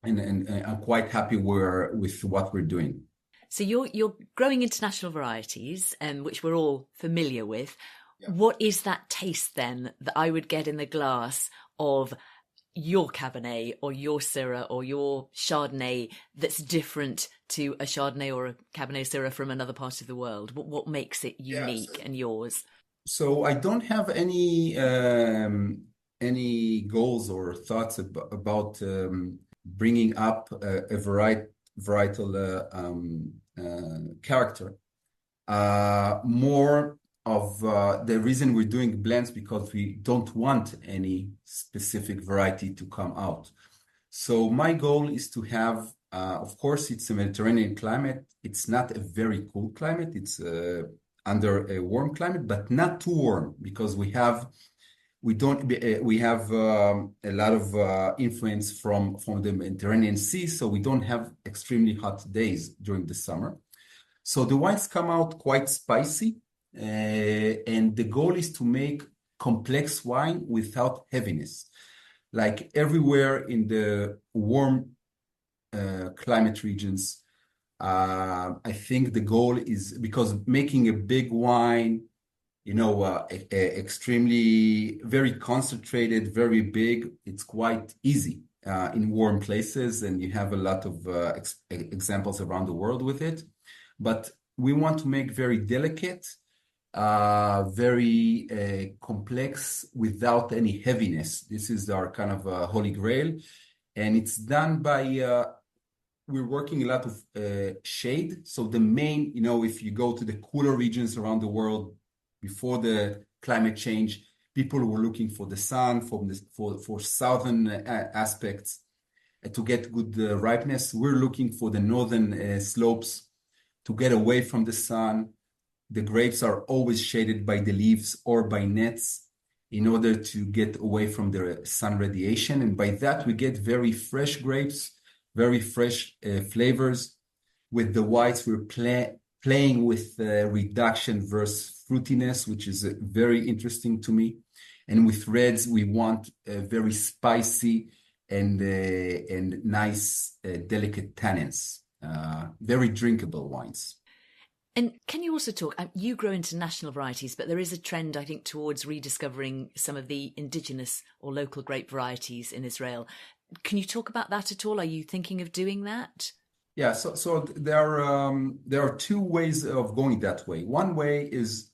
and I'm quite happy with what we're doing. So you're growing international varieties, which we're all familiar with. Yeah. What is that taste then that I would get in the glass of your Cabernet or your Syrah or your Chardonnay that's different to a Chardonnay or a Cabernet Syrah from another part of the world? What makes it unique and yours? So I don't have any goals or thoughts about bringing up a varietal character. More of the reason we're doing blends because we don't want any specific variety to come out. So my goal is to have, of course, it's a Mediterranean climate. It's not a very cool climate. It's under a warm climate, but not too warm because we have a lot of influence from the Mediterranean Sea, so we don't have extremely hot days during the summer. So the wines come out quite spicy, and the goal is to make complex wine without heaviness. Like everywhere in the warm climate regions, I think the goal is because making a big wine, extremely very concentrated, very big, it's quite easy in warm places, and you have a lot of examples around the world with it. But we want to make very delicate very complex without any heaviness. This is our kind of holy grail. And it's done by, we're working a lot of shade. So the main, if you go to the cooler regions around the world before the climate change, people were looking for the sun, for southern aspects to get good ripeness. We're looking for the northern slopes to get away from the sun. The grapes are always shaded by the leaves or by nets in order to get away from the sun radiation. And by that, we get very fresh grapes, very fresh flavors. With the whites, we're playing with reduction versus fruitiness, which is very interesting to me. And with reds, we want very spicy and nice, delicate tannins, very drinkable wines. And can you also talk, you grow international varieties, but there is a trend, I think, towards rediscovering some of the indigenous or local grape varieties in Israel. Can you talk about that at all? Are you thinking of doing that? Yeah, so there are two ways of going that way. One way is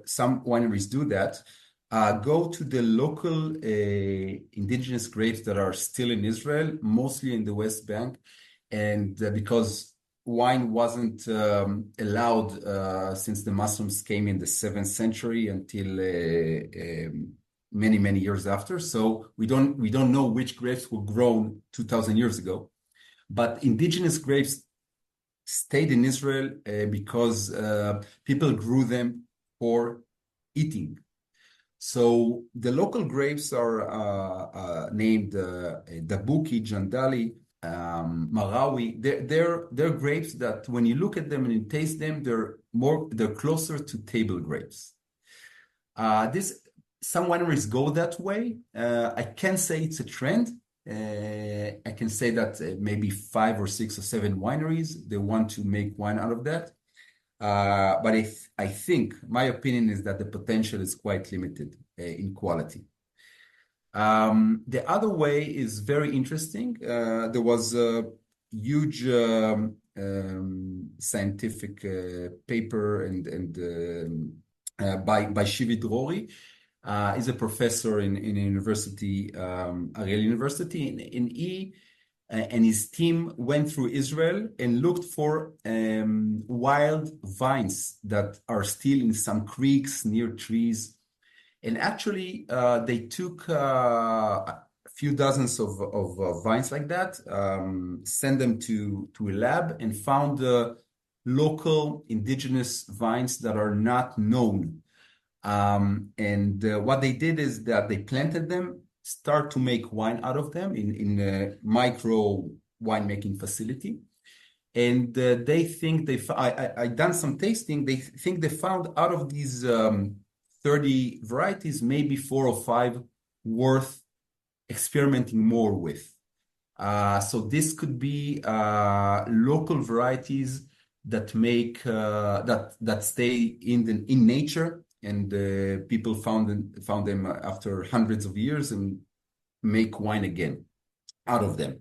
some wineries do that. Go to the local indigenous grapes that are still in Israel, mostly in the West Bank, and because wine wasn't allowed since the Muslims came in the 7th century until many years after. So we don't know which grapes were grown 2,000 years ago, but indigenous grapes stayed in Israel because people grew them for eating. So the local grapes are named Dabuki, Jandali, Marawi. They're grapes that when you look at them and you taste them, they're closer to table grapes. Some wineries go that way. I can't say it's a trend. I can say that maybe 5 or 6 or 7 wineries, they want to make wine out of that. But I think my opinion is that the potential is quite limited in quality. The other way is very interesting. There was a huge scientific paper by Shivi Drori. He's a professor in a university, Ariel University, and his team went through Israel and looked for wild vines that are still in some creeks near trees. And actually, they took a few dozens of vines like that, sent them to a lab, and found local indigenous vines that are not known. What they did is that they planted them, start to make wine out of them in a micro winemaking facility. And they think I done some tasting. They think they found out of these 30 varieties, maybe 4 or 5 worth experimenting more with. So this could be local varieties that make that stay in nature, and people found them after hundreds of years and make wine again out of them.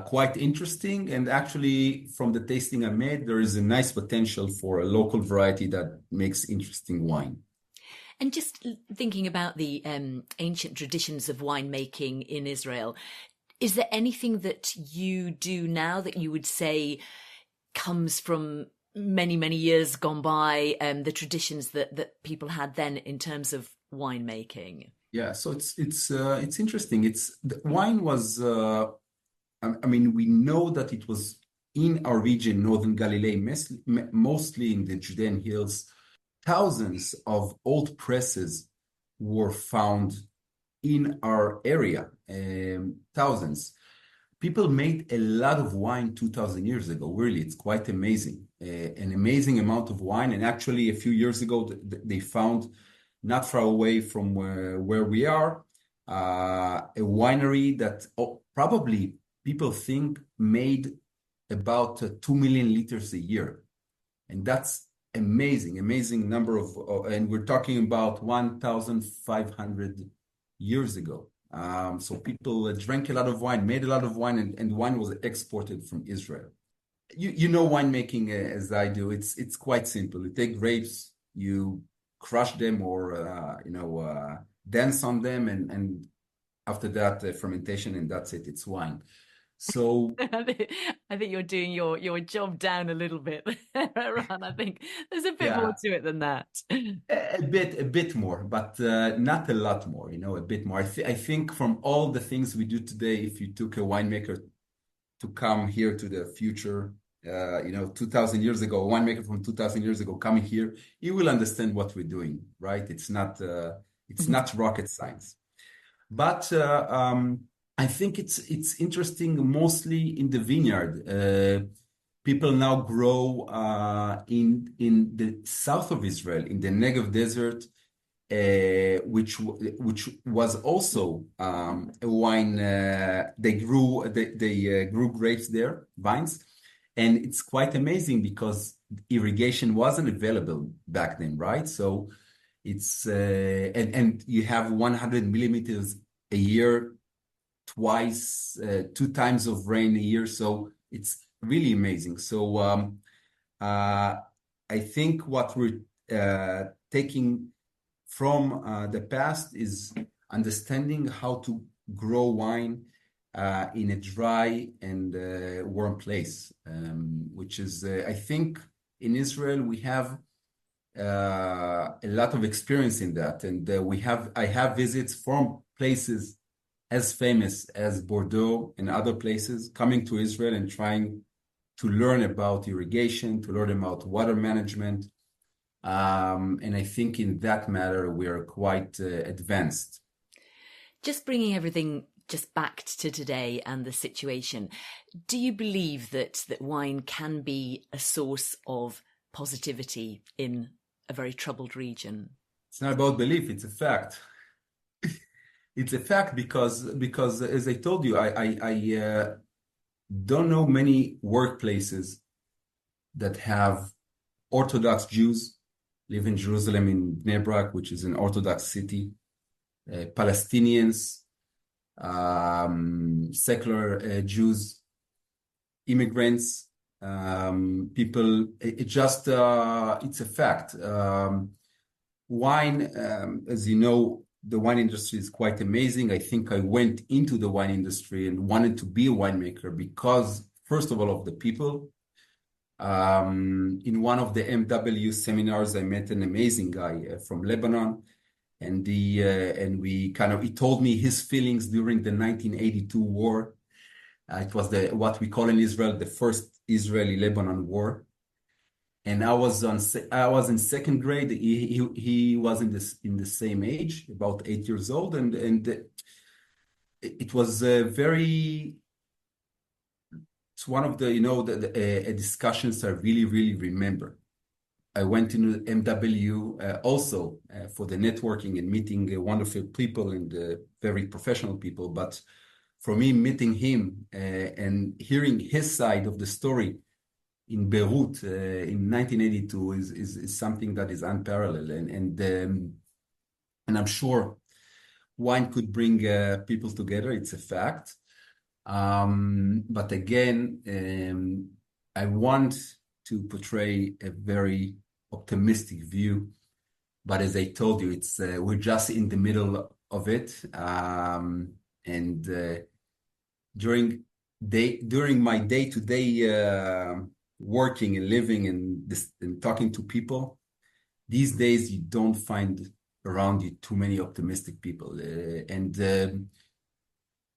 Quite interesting, and actually from the tasting I made, there is a nice potential for a local variety that makes interesting wine. And just thinking about the ancient traditions of winemaking in Israel, is there anything that you do now that you would say comes from many years gone by, the traditions that people had then in terms of winemaking? Yeah, so it's interesting. Wine was, we know that it was in our region, Northern Galilee, mostly in the Judean hills. Thousands of old presses were found in our area, thousands. People made a lot of wine 2,000 years ago. Really, it's quite amazing. An amazing amount of wine. And actually, a few years ago, they found, not far away from where we are, a winery that probably people think made about 2 million liters a year. And that's amazing number and we're talking about 1,500 years ago. So people drank a lot of wine, made a lot of wine, and wine was exported from Israel. You know winemaking as I do. It's quite simple. You take grapes, you crush them or dance on them, and after that fermentation, and that's it. It's wine. So I think you're doing your job down a little bit, Eran. I think there's a bit yeah, more to it than that. a bit more, but not a lot more. A bit more. I think from all the things we do today, if you took a winemaker to come here to the future, 2,000 years ago, a winemaker from 2,000 years ago coming here, he will understand what we're doing, right? It's not rocket science, but I think it's interesting, mostly in the vineyard. People now grow in the south of Israel, in the Negev desert, which was also a wine. They grew grapes there, vines, and it's quite amazing because irrigation wasn't available back then, right? So it's and you have 100 millimeters a year, twice, 2 times of rain a year, so it's really amazing. So I think what we're taking from the past is understanding how to grow wine in a dry and warm place, which is, I think, in Israel we have a lot of experience in that, and I have visits from places as famous as Bordeaux and other places coming to Israel and trying to learn about irrigation, to learn about water management. And I think in that matter, we are quite advanced. Just bringing everything just back to today and the situation, do you believe that wine can be a source of positivity in a very troubled region? It's not about belief, it's a fact. It's a fact because as I told you, I don't know many workplaces that have Orthodox Jews live in Jerusalem, in Bnei Brak, which is an Orthodox city, Palestinians, secular Jews, immigrants, people. It's a fact. Wine, as you know, the wine industry is quite amazing. I think I went into the wine industry and wanted to be a winemaker because, first of all, of the people. In one of the MW seminars, I met an amazing guy from Lebanon, and he told me his feelings during the 1982 war. It was what we call in Israel the first Israeli-Lebanon war. And I was in second grade. He was in the same age, about 8 years old, and it was very. It's one of the discussions I really, really remember. I went into MW also for the networking and meeting wonderful people and very professional people. But for me, meeting him and hearing his side of the story in Beirut in 1982 is something that is unparalleled. And I'm sure wine could bring people together. It's a fact. But again, I want to portray a very optimistic view. But as I told you, we're just in the middle of it. And during my day-to-day working and living and talking to people, these days you don't find around you too many optimistic people.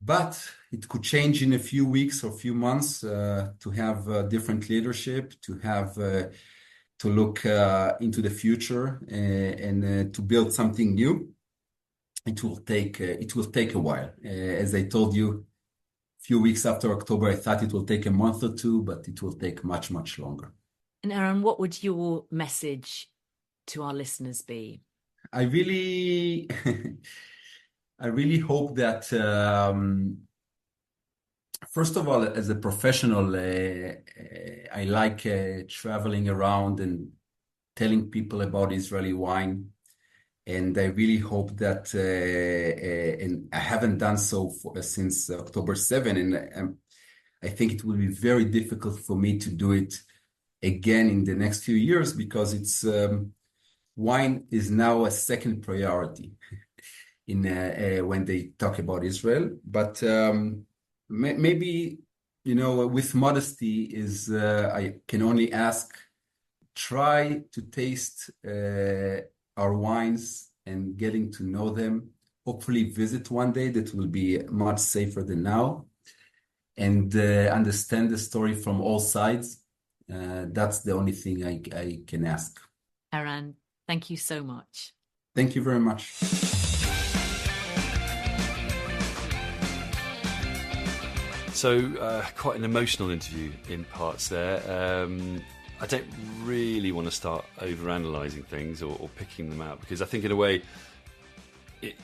But it could change in a few weeks or few months to have different leadership, to have to look into the future and to build something new. It will take a while. As I told you, a few weeks after October, I thought it will take a month or two, but it will take much, much longer. And Eran, what would your message to our listeners be? I really hope that, first of all, as a professional, I like traveling around and telling people about Israeli wine. And I really hope that, and I haven't done so since October 7, and I think it will be very difficult for me to do it again in the next few years because wine is now a second priority in when they talk about Israel. But maybe, with modesty is I can only ask, try to taste our wines and getting to know them. Hopefully visit one day that will be much safer than now, and understand the story from all sides. That's the only thing I can ask. Eran, thank you so much. Thank you very much. So quite an emotional interview in parts there. I don't really want to start overanalyzing things or picking them out, because I think in a way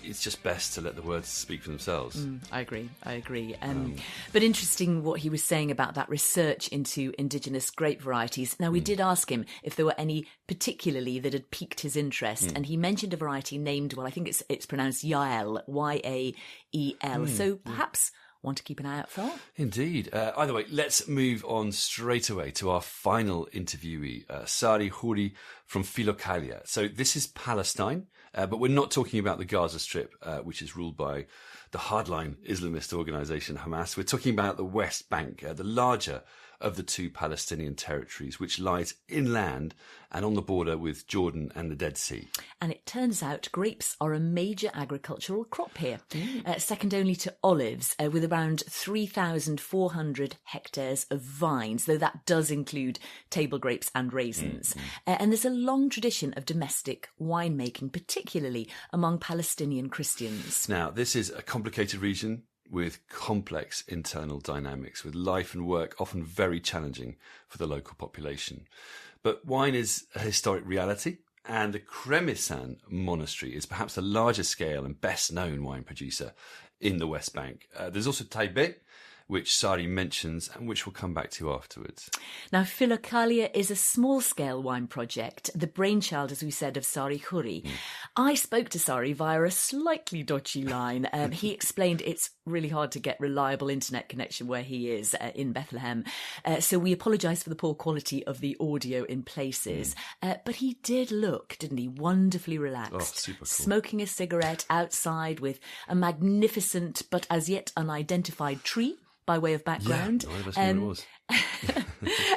it's just best to let the words speak for themselves. I agree. But interesting what he was saying about that research into indigenous grape varieties. Now, we did ask him if there were any particularly that had piqued his interest, and he mentioned a variety named, well, I think it's pronounced Yael, Y-A-E-L. So perhaps one to keep an eye out for. Indeed. Either way, let's move on straight away to our final interviewee, Sari Khoury from Philokalia. So this is Palestine, but we're not talking about the Gaza Strip, which is ruled by the hardline Islamist organization Hamas. We're talking about the West Bank, the larger of the two Palestinian territories, which lies inland and on the border with Jordan and the Dead Sea. And it turns out grapes are a major agricultural crop here, second only to olives, with around 3,400 hectares of vines, though that does include table grapes and raisins. And there's a long tradition of domestic winemaking, particularly among Palestinian Christians. Now, this is a complicated region with complex internal dynamics, with life and work often very challenging for the local population. But wine is a historic reality, and the Kremisan Monastery is perhaps the largest scale and best known wine producer in the West Bank. There's also Taibeh, which Sari mentions and which we'll come back to afterwards. Now, Philokalia is a small-scale wine project, the brainchild, as we said, of Sari Khoury. I spoke to Sari via a slightly dodgy line. He explained it's really hard to get reliable internet connection where he is in Bethlehem. So we apologise for the poor quality of the audio in places. But he did look, didn't he, wonderfully relaxed, super cool. Smoking a cigarette outside with a magnificent but as yet unidentified tree by way of background. Yeah, it was.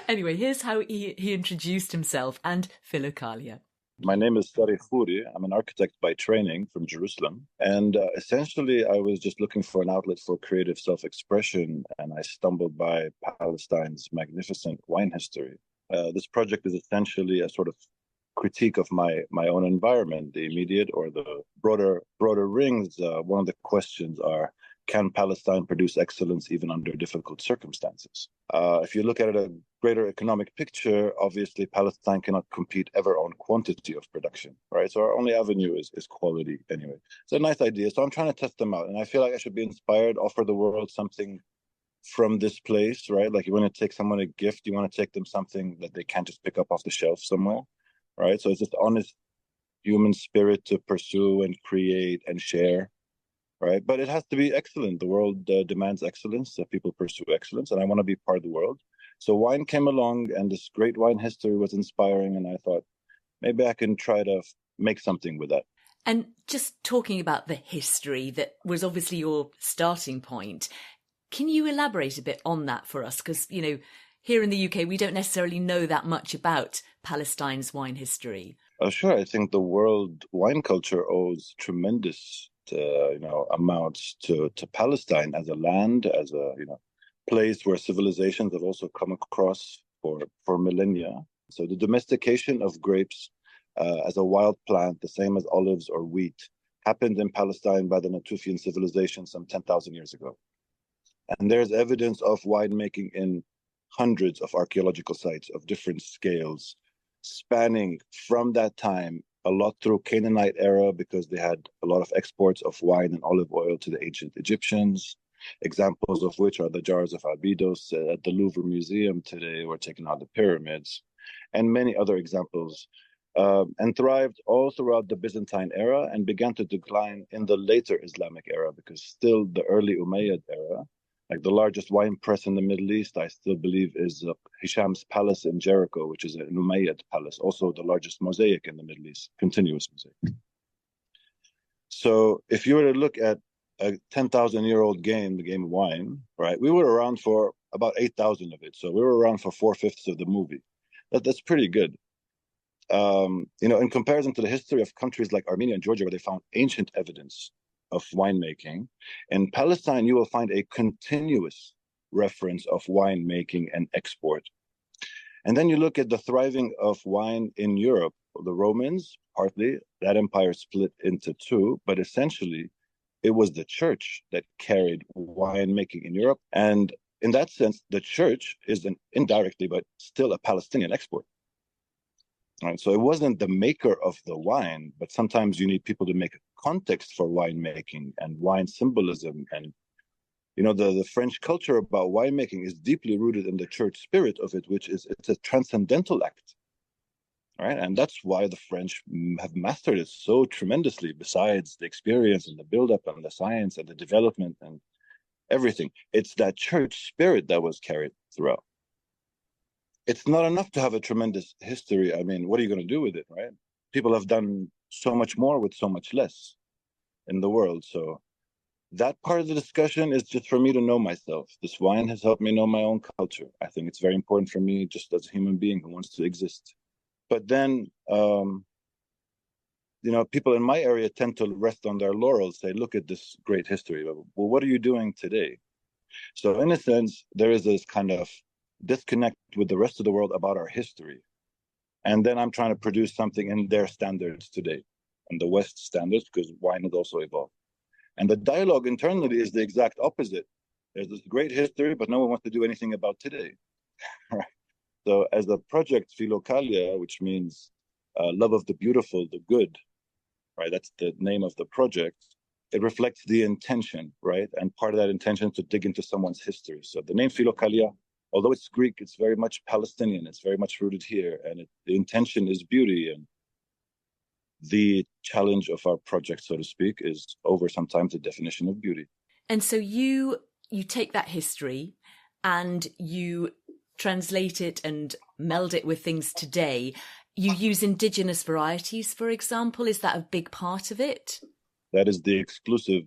Anyway, here's how he introduced himself and Philokalia. My name is Sari Khoury. I'm an architect by training from Jerusalem. And essentially, I was just looking for an outlet for creative self-expression, and I stumbled by Palestine's magnificent wine history. This project is essentially a sort of critique of my own environment, the immediate or the broader rings. One of the questions are, can Palestine produce excellence even under difficult circumstances? If you look at a greater economic picture, obviously Palestine cannot compete ever on quantity of production, right? So our only avenue is quality anyway. It's a nice idea. So I'm trying to test them out. And I feel like I should be inspired, offer the world something from this place, right? Like you want to take someone a gift, you want to take them something that they can't just pick up off the shelf somewhere, right? So it's just honest human spirit to pursue and create and share. Right, but it has to be excellent. The world demands excellence. So people pursue excellence, and I want to be part of the world. So wine came along, and this great wine history was inspiring, and I thought maybe I can try to make something with that. And just talking about the history that was obviously your starting point, can you elaborate a bit on that for us? Because, you know, here in the UK, we don't necessarily know that much about Palestine's wine history. Sure. I think the world wine culture owes tremendous amounts to Palestine as a land, as a place where civilizations have also come across for millennia. So the domestication of grapes as a wild plant, the same as olives or wheat, happened in Palestine by the Natufian civilization some 10,000 years ago. And there's evidence of winemaking in hundreds of archaeological sites of different scales, spanning from that time a lot through Canaanite era, because they had a lot of exports of wine and olive oil to the ancient Egyptians, examples of which are the jars of Abydos at the Louvre Museum today, or taken out the pyramids, and many other examples, and thrived all throughout the Byzantine era and began to decline in the later Islamic era, because still the early Umayyad era Like the largest wine press in the Middle East, I still believe, is Hisham's Palace in Jericho, which is an Umayyad palace, also the largest mosaic in the Middle East, continuous mosaic. So if you were to look at a 10,000-year-old game, the game of wine, right? We were around for about 8,000 of it. So we were around for 4/5 of the movie. That's pretty good. In comparison to the history of countries like Armenia and Georgia, where they found ancient evidence of winemaking, in Palestine, you will find a continuous reference of winemaking and export. And then you look at the thriving of wine in Europe. The Romans, partly, that empire split into two, but essentially it was the church that carried winemaking in Europe. And in that sense, the church is indirectly, but still a Palestinian export. Right? So it wasn't the maker of the wine, but sometimes you need people to make a context for winemaking and wine symbolism. And, the French culture about winemaking is deeply rooted in the church spirit of it, which is it's a transcendental act. Right? And that's why the French have mastered it so tremendously, besides the experience and the buildup and the science and the development and everything. It's that church spirit that was carried throughout. It's not enough to have a tremendous history. I mean, what are you going to do with it, right? People have done so much more with so much less in the world. So that part of the discussion is just for me to know myself. This wine has helped me know my own culture. I think it's very important for me just as a human being who wants to exist. But then, people in my area tend to rest on their laurels, say, look at this great history. Well, what are you doing today? So in a sense, there is this kind of disconnect with the rest of the world about our history. And then I'm trying to produce something in their standards today, and the West standards, because wine has also evolved. And the dialogue internally is the exact opposite. There's this great history, but no one wants to do anything about today. Right? So as the project Philokalia, which means love of the beautiful, the good, right? That's the name of the project. It reflects the intention, right? And part of that intention is to dig into someone's history. So the name Philokalia, although it's Greek, it's very much Palestinian. It's very much rooted here. And the intention is beauty. And the challenge of our project, so to speak, is over sometimes the definition of beauty. And so you take that history and you translate it and meld it with things today. You use indigenous varieties, for example. Is that a big part of it? That is the exclusive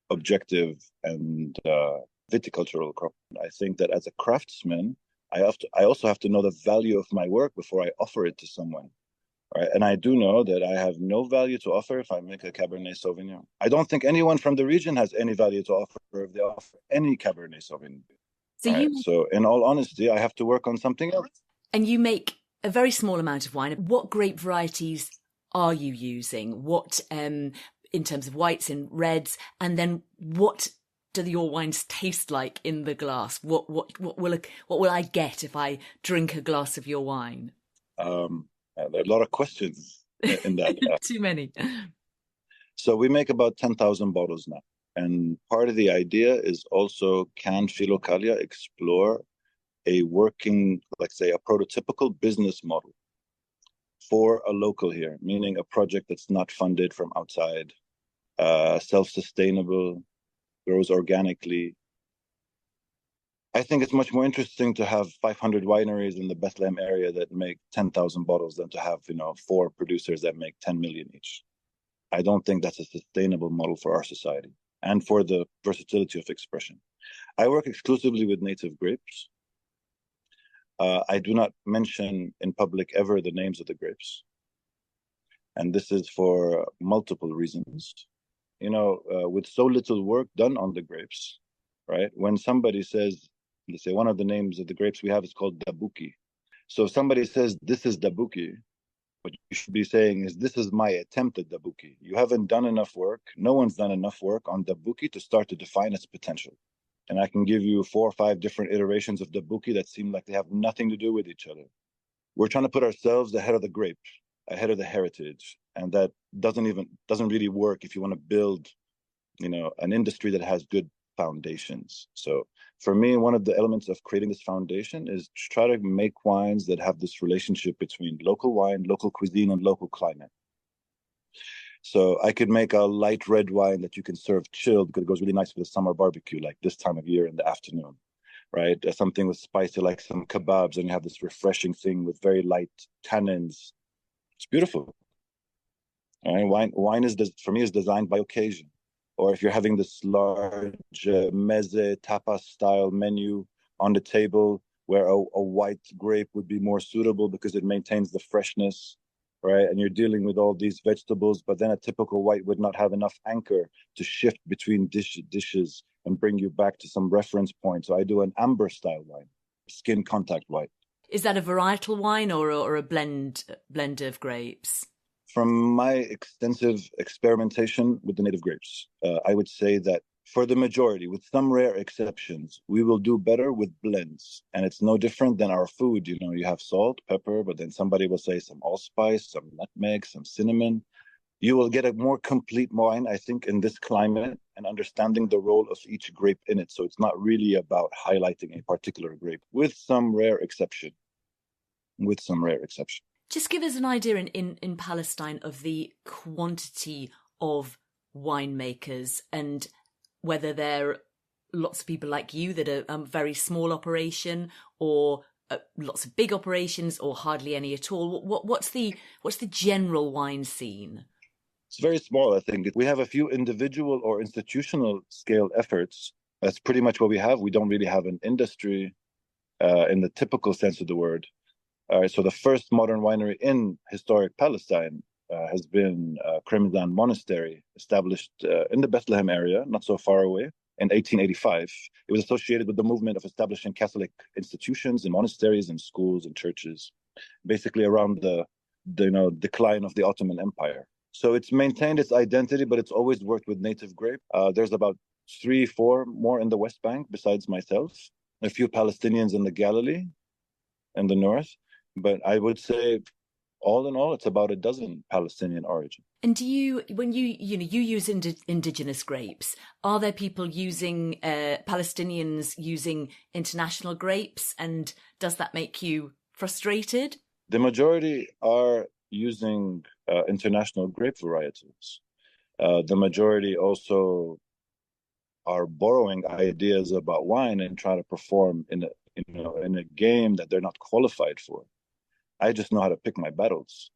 objective and viticultural crop. I think that as a craftsman, I also have to know the value of my work before I offer it to someone. Right? And I do know that I have no value to offer if I make a Cabernet Sauvignon. I don't think anyone from the region has any value to offer if they offer any Cabernet Sauvignon. So in all honesty, I have to work on something else. And you make a very small amount of wine. What grape varieties are you using? What, in terms of whites and reds? And then what do your wines taste like in the glass? What will I get if I drink a glass of your wine? There are a lot of questions in that. Too many. So we make about 10,000 bottles now. And part of the idea is also, can Philokalia explore a working, let's say, a prototypical business model for a local here, meaning a project that's not funded from outside, self-sustainable, grows organically. I think it's much more interesting to have 500 wineries in the Bethlehem area that make 10,000 bottles than to have, 4 producers that make 10 million each. I don't think that's a sustainable model for our society and for the versatility of expression. I work exclusively with native grapes. I do not mention in public ever the names of the grapes. And this is for multiple reasons. With so little work done on the grapes, right? When somebody says, let's say one of the names of the grapes we have is called Dabuki. So if somebody says, this is Dabuki, what you should be saying is, this is my attempt at Dabuki. You haven't done enough work. No one's done enough work on Dabuki to start to define its potential. And I can give you 4 or 5 different iterations of Dabuki that seem like they have nothing to do with each other. We're trying to put ourselves ahead of the grape, ahead of the heritage. And that doesn't really work if you want to build, an industry that has good foundations. So for me, one of the elements of creating this foundation is to try to make wines that have this relationship between local wine, local cuisine, and local climate. So I could make a light red wine that you can serve chilled because it goes really nice with a summer barbecue, like this time of year in the afternoon, right? Something with spicy, like some kebabs, and you have this refreshing thing with very light tannins. It's beautiful. All right? Wine is, for me, is designed by occasion. Or if you're having this large meze tapas style menu on the table, where a white grape would be more suitable because it maintains the freshness, right? And you're dealing with all these vegetables, but then a typical white would not have enough anchor to shift between dishes and bring you back to some reference point. So I do an amber style wine, skin contact white. Is that a varietal wine or a blend of grapes? From my extensive experimentation with the native grapes, I would say that for the majority, with some rare exceptions, we will do better with blends. And it's no different than our food. You know, you have salt, pepper, but then somebody will say some allspice, some nutmeg, some cinnamon. You will get a more complete wine, I think, in this climate and understanding the role of each grape in it. So it's not really about highlighting a particular grape, with some rare exception. Just give us an idea in Palestine of the quantity of winemakers and whether they're lots of people like you that are a very small operation or lots of big operations or hardly any at all. What's the general wine scene? It's very small, I think. We have a few individual or institutional scale efforts. That's pretty much what we have. We don't really have an industry in the typical sense of the word. All right, so the first modern winery in historic Palestine has been Kremizan Monastery, established in the Bethlehem area, not so far away, in 1885. It was associated with the movement of establishing Catholic institutions and monasteries and schools and churches, basically around the decline of the Ottoman Empire. So it's maintained its identity, but it's always worked with native grape. There's about 3-4 more in the West Bank besides myself, a few Palestinians in the Galilee and the north. But I would say, all in all, it's about a dozen Palestinian origin. And do you, when you use indigenous grapes, are there people using Palestinians using international grapes, and does that make you frustrated? The majority are using international grape varietals. The majority also are borrowing ideas about wine and try to perform in a game that they're not qualified for. I just know how to pick my battles.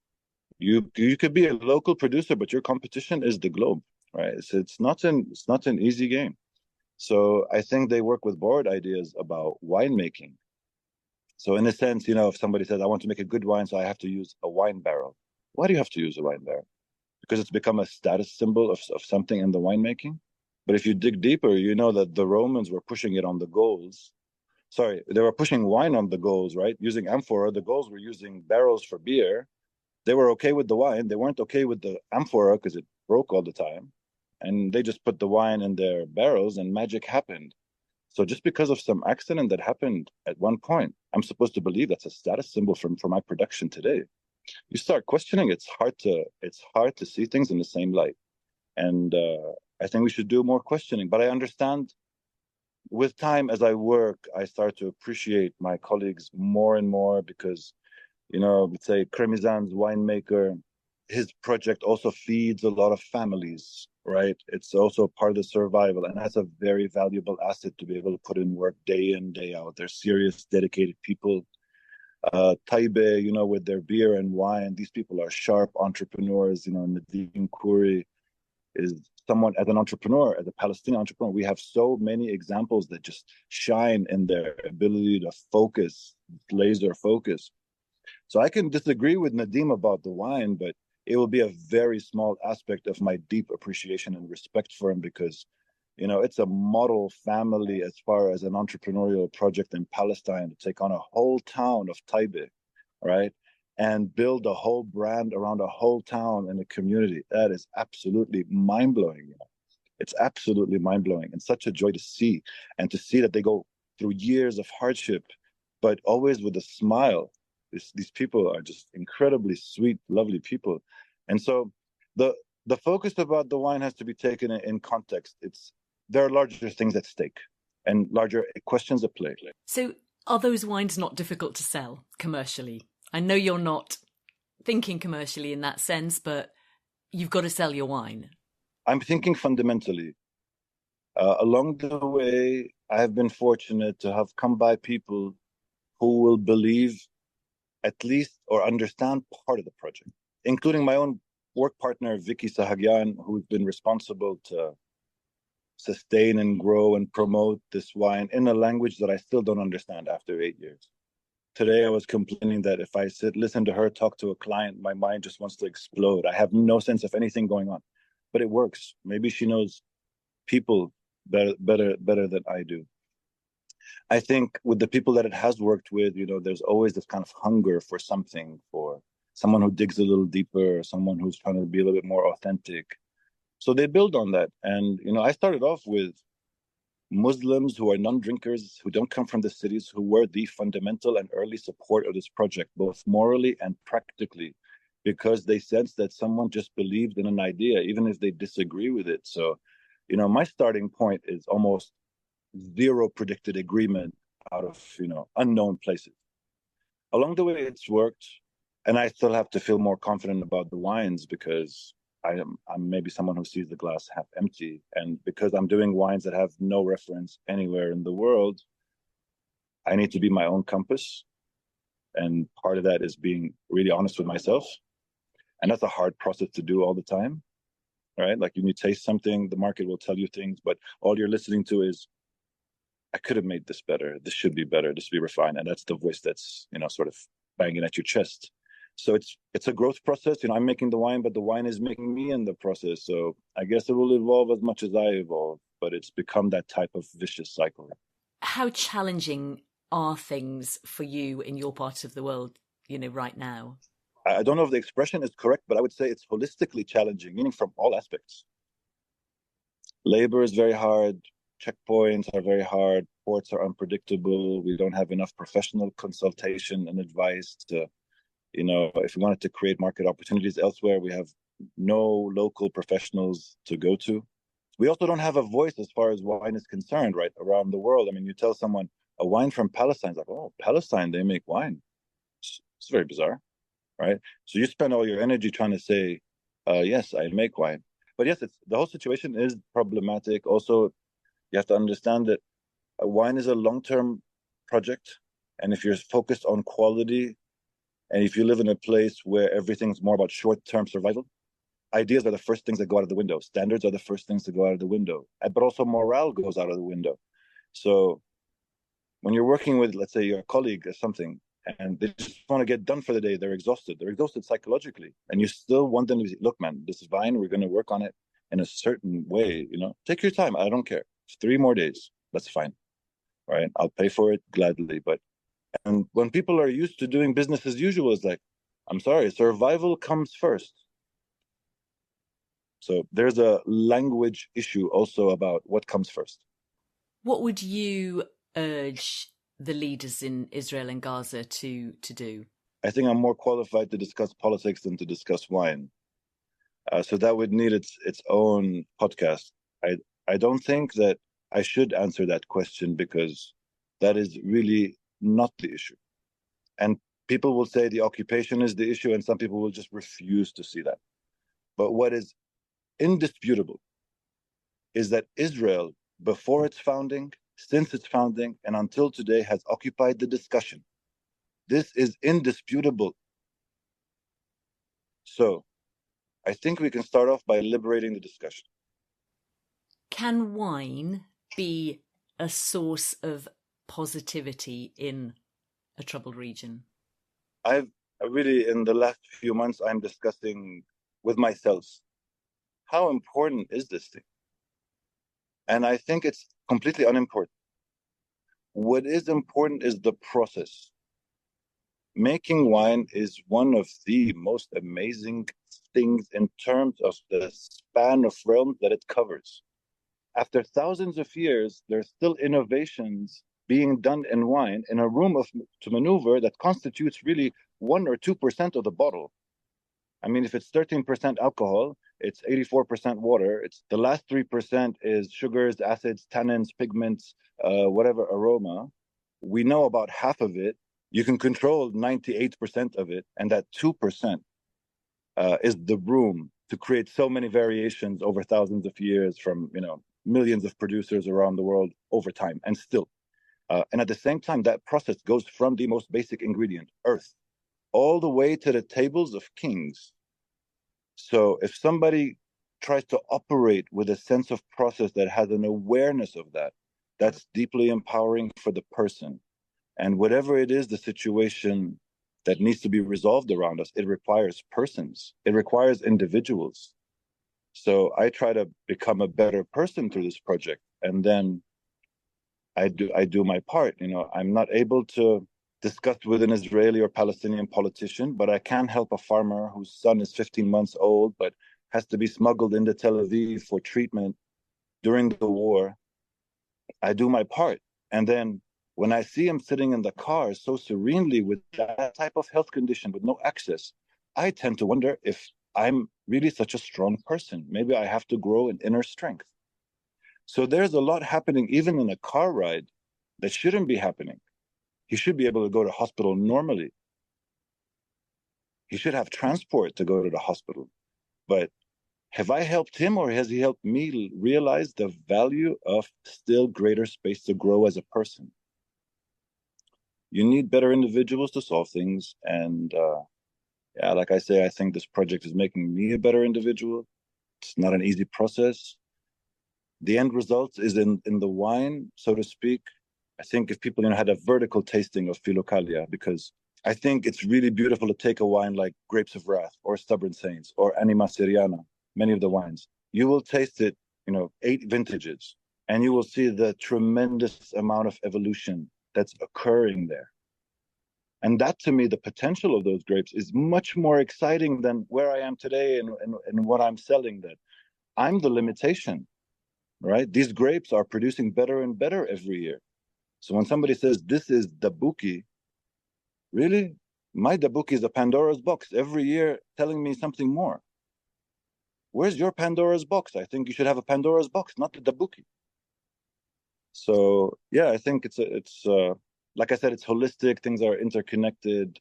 You could be a local producer, but your competition is the globe, right? So it's not an easy game. So I think they work with borrowed ideas about winemaking. So in a sense, if somebody says, I want to make a good wine, so I have to use a wine barrel. Why do you have to use a wine barrel? Because it's become a status symbol of something in the winemaking. But if you dig deeper, you know that the Romans were pushing it on the goals. Sorry, they were pushing wine on the goals, right? Using amphora. The goals were using barrels for beer. They were okay with the wine. They weren't okay with the amphora because it broke all the time. And they just put the wine in their barrels and magic happened. So just because of some accident that happened at one point, I'm supposed to believe that's a status symbol for my production today. You start questioning, it's hard to see things in the same light. And I think we should do more questioning. But I understand with time, as I work, I start to appreciate my colleagues more and more because, let's say Kremizan's winemaker, his project also feeds a lot of families, right? It's also part of the survival, and that's a very valuable asset to be able to put in work day in, day out. They're serious, dedicated people. Taibe, with their beer and wine, these people are sharp entrepreneurs. Sari Khoury is someone, as an entrepreneur, as a Palestinian entrepreneur, we have so many examples that just shine in their ability to focus, laser focus. So I can disagree with Nadim about the wine, but it will be a very small aspect of my deep appreciation and respect for him because, it's a model family as far as an entrepreneurial project in Palestine to take on a whole town of Taibe, right? And build a whole brand around a whole town and a community. That is absolutely mind-blowing. It's absolutely mind-blowing and such a joy to see, and to see that they go through years of hardship, but always with a smile. These people are just incredibly sweet, lovely people. And so the focus about the wine has to be taken in context. There are larger things at stake and larger questions at play. So are those wines not difficult to sell commercially? I know you're not thinking commercially in that sense, but, You've got to sell your wine. I'm thinking fundamentally. Along the way, I have been fortunate to have come by people who will believe at least or understand part of the project, including my own work partner, Vicky Sahagyan, who's been responsible to sustain and grow and promote this wine in a language that I still don't understand after 8 years. Today, I was complaining that if I listen to her talk to a client, my mind just wants to explode. I have no sense of anything going on, but it works. Maybe she knows people better than I do. I think with the people that it has worked with, there's always this kind of hunger for something, for someone who digs a little deeper, someone who's trying to be a little bit more authentic. So they build on that. And, I started off with Muslims who are non-drinkers, who don't come from the cities, who were the fundamental and early support of this project, both morally and practically, because they sensed that someone just believed in an idea, even if they disagree with it. So, my starting point is almost zero predicted agreement out of, unknown places. Along the way, it's worked. And I still have to feel more confident about the wines because I'm maybe someone who sees the glass half empty. And because I'm doing wines that have no reference anywhere in the world, I need to be my own compass. And part of that is being really honest with myself. And that's a hard process to do all the time, right? Like when you taste something, the market will tell you things, but all you're listening to is, I could have made this better. This should be better. This should be refined. And that's the voice that's, sort of banging at your chest. So it's a growth process. I'm making the wine, but the wine is making me in the process. So I guess it will evolve as much as I evolve, but it's become that type of vicious cycle. How challenging are things for you in your part of the world, right now? I don't know if the expression is correct, but I would say it's holistically challenging, meaning from all aspects. Labor is very hard. Checkpoints are very hard. Ports are unpredictable. We don't have enough professional consultation and advice to, if we wanted to create market opportunities elsewhere, we have no local professionals to go to. We also don't have a voice as far as wine is concerned, right, around the world. I mean, you tell someone a wine from Palestine, it's like, oh, Palestine, they make wine. It's very bizarre, right? So you spend all your energy trying to say, yes, I make wine. But yes, the whole situation is problematic. Also, you have to understand that wine is a long-term project. And if you're focused on quality, and if you live in a place where everything's more about short-term survival, ideas are the first things that go out of the window. Standards are the first things to go out of the window. But also morale goes out of the window. So when you're working with, let's say, your colleague or something, and they just want to get done for the day, they're exhausted. They're exhausted psychologically. And you still want them to say, look, man, this is fine. We're going to work on it in a certain way. Take your time. I don't care. 3 more days. That's fine. Right? I'll pay for it gladly. And when people are used to doing business as usual, it's like, I'm sorry, survival comes first. So there's a language issue also about what comes first. What would you urge the leaders in Israel and Gaza to do? I think I'm more qualified to discuss politics than to discuss wine. So that would need its own podcast. I don't think that I should answer that question because that is really not the issue. And people will say the occupation is the issue, and some people will just refuse to see that. But what is indisputable is that Israel, before its founding, since its founding, and until today, has occupied the discussion. This is indisputable. So I think we can start off by liberating the discussion. Can wine be a source of positivity in a troubled region? I've really, in the last few months, I'm discussing with myself, how important is this thing? And I think it's completely unimportant. What is important is the process. Making wine is one of the most amazing things in terms of the span of realms that it covers. After thousands of years, there's still innovations being done in wine in a room to maneuver that constitutes really 1 or 2% of the bottle. I mean, if it's 13% alcohol, it's 84% water. It's the last 3% is sugars, acids, tannins, pigments, whatever aroma. We know about half of it. You can control 98% of it, and that 2% is the room to create so many variations over thousands of years from, millions of producers around the world over time, and still. And at the same time, that process goes from the most basic ingredient, earth, all the way to the tables of kings. So if somebody tries to operate with a sense of process that has an awareness of that, that's deeply empowering for the person. And whatever it is, the situation that needs to be resolved around us, it requires persons. It requires individuals. So I try to become a better person through this project. And then I do my part. I'm not able to discuss with an Israeli or Palestinian politician, but I can help a farmer whose son is 15 months old, but has to be smuggled into Tel Aviv for treatment during the war. I do my part. And then when I see him sitting in the car so serenely with that type of health condition, with no access, I tend to wonder if I'm really such a strong person. Maybe I have to grow in inner strength. So there's a lot happening even in a car ride that shouldn't be happening. He should be able to go to hospital normally. He should have transport to go to the hospital. But have I helped him, or has he helped me realize the value of still greater space to grow as a person? You need better individuals to solve things. And like I say, I think this project is making me a better individual. It's not an easy process. The end result is in the wine, so to speak. I think if people had a vertical tasting of Philokalia, because I think it's really beautiful to take a wine like Grapes of Wrath or Stubborn Saints or Anima Syriana, many of the wines. You will taste it, 8 vintages, and you will see the tremendous amount of evolution that's occurring there. And that, to me, the potential of those grapes is much more exciting than where I am today and what I'm selling. That I'm the limitation, right? These grapes are producing better and better every year. So when somebody says, this is Dabuki, really? My Dabuki is a Pandora's box every year telling me something more. Where's your Pandora's box? I think you should have a Pandora's box, not the Dabuki. So, yeah, I think it's like I said, it's holistic. Things are interconnected.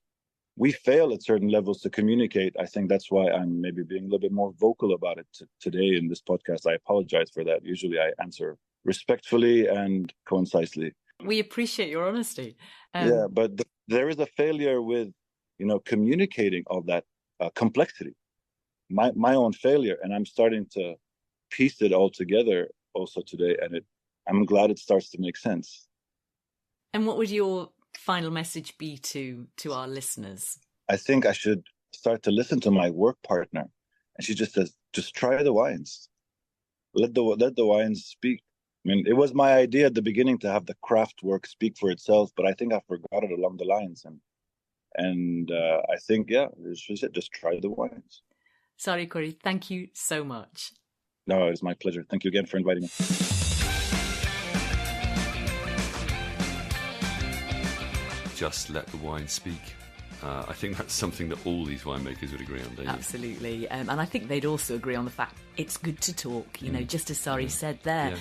We fail at certain levels to communicate. I think that's why I'm maybe being a little bit more vocal about it today in this podcast. I apologize for that. Usually I answer respectfully and concisely. We appreciate your honesty. But there is a failure with, communicating all that complexity. My own failure, and I'm starting to piece it all together also today, and I'm glad it starts to make sense. And what would your final message be to our listeners? I think I should start to listen to my work partner, and she just says, just try the wines. Let the wines speak. I mean, it was my idea at the beginning to have the craft work speak for itself, but I think I forgot it along the lines. And I think, just try the wines. Sari Khoury, thank you so much. No, it's my pleasure. Thank you again for inviting me. Just let the wine speak. I think that's something that all these winemakers would agree on, don't you? Absolutely. And I think they'd also agree on the fact it's good to talk, just as Sari said there.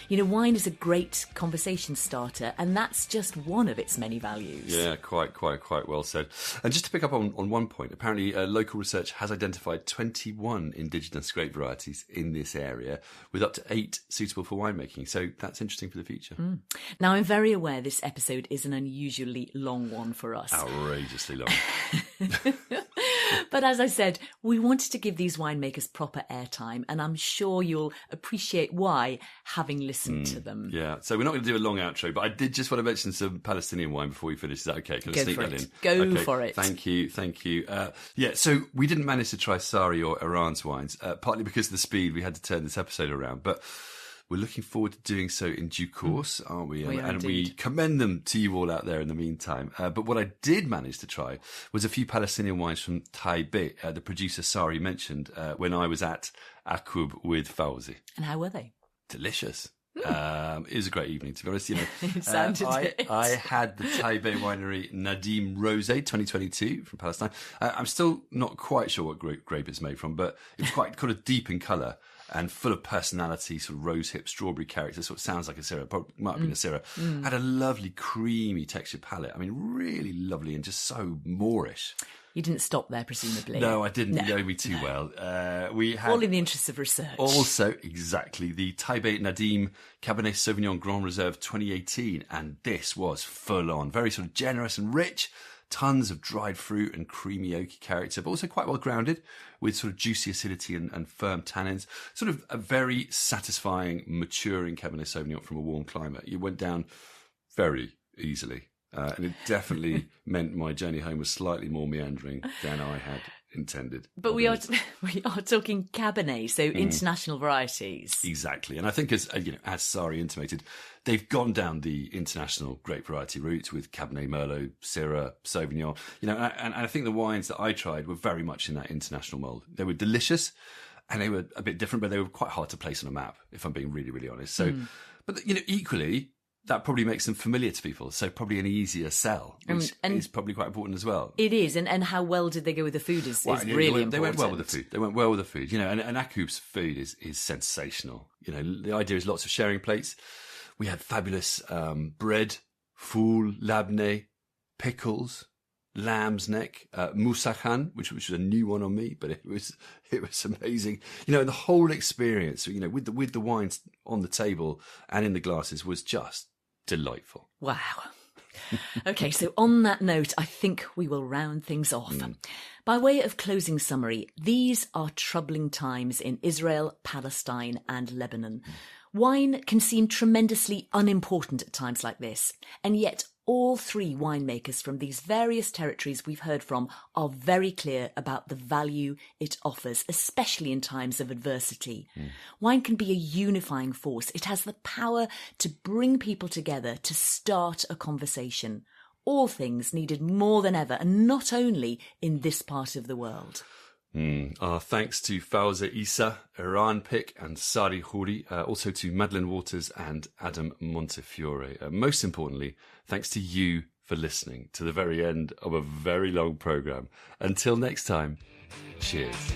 Yeah. Wine is a great conversation starter, and that's just one of its many values. Yeah, quite well said. And just to pick up on one point, apparently local research has identified 21 indigenous grape varieties in this area, with up to 8 suitable for winemaking. So that's interesting for the future. Now, I'm very aware this episode is an unusually long one for us. Outrageously long. But as I said, we wanted to give these winemakers proper airtime, and I'm sure you'll appreciate why, having listened to them. Yeah, so we're not going to do a long outro, but I did just want to mention some Palestinian wine before we finish. Is that okay? Can I sneak that in? Go for it. Thank you. So we didn't manage to try Sari or Eran's wines, partly because of the speed. We had to turn this episode around, but we're looking forward to doing so in due course, aren't we? And we commend them to you all out there in the meantime. But what I did manage to try was a few Palestinian wines from Taipei, the producer Sari mentioned, when I was at Akub with Faouzi. And how were they? Delicious. It was a great evening, to be honest. It sounded it. I had the Taipei winery Nadim Rosé 2022 from Palestine. I'm still not quite sure what grape it's made from, but it was quite kind of deep in colour and full of personality, sort of rose-hip strawberry character. Sort of sounds like a Syrah, probably might have been a Syrah. Had a lovely creamy textured palate. I mean, really lovely and just so Moorish. You didn't stop there, presumably. No, I didn't. You know me too well. We had all in the interests of research. Also, exactly, the Taibet Nadim Cabernet Sauvignon Grand Reserve 2018, and this was full on, very sort of generous and rich. Tons of dried fruit and creamy oaky character, but also quite well grounded with sort of juicy acidity and firm tannins. Sort of a very satisfying, maturing Cabernet Sauvignon from a warm climate. You went down very easily. And it definitely meant my journey home was slightly more meandering than I had intended. But we are talking Cabernet, so international varieties. Exactly. And I think as Sari intimated, they've gone down the international grape variety route with Cabernet Merlot, Syrah, Sauvignon. And I think the wines that I tried were very much in that international mold. They were delicious and they were a bit different, but they were quite hard to place on a map, if I'm being really, really honest. So, but equally, that probably makes them familiar to people, so probably an easier sell, which is probably quite important as well. It is, and how well did they go with the food is really important. They went well with the food. They went well with the food, and Akub's food is sensational. The idea is lots of sharing plates. We had fabulous bread, foul, labneh, pickles, lamb's neck, moussahan, which was a new one on me, but it was amazing. And the whole experience, with the wines on the table and in the glasses was just delightful. Wow. Okay, so on that note, I think we will round things off. By way of closing summary, these are troubling times in Israel, Palestine, and Lebanon. Wine can seem tremendously unimportant at times like this, and yet all three winemakers from these various territories we've heard from are very clear about the value it offers, especially in times of adversity. Wine can be a unifying force. It has the power to bring people together, to start a conversation. All things needed more than ever, and not only in this part of the world. Our thanks to Faouzi Issa, Eran Pick and Sari Khoury, also to Madeleine Waters and Adam Montefiore. Most importantly, thanks to you for listening to the very end of a very long programme. Until next time, cheers.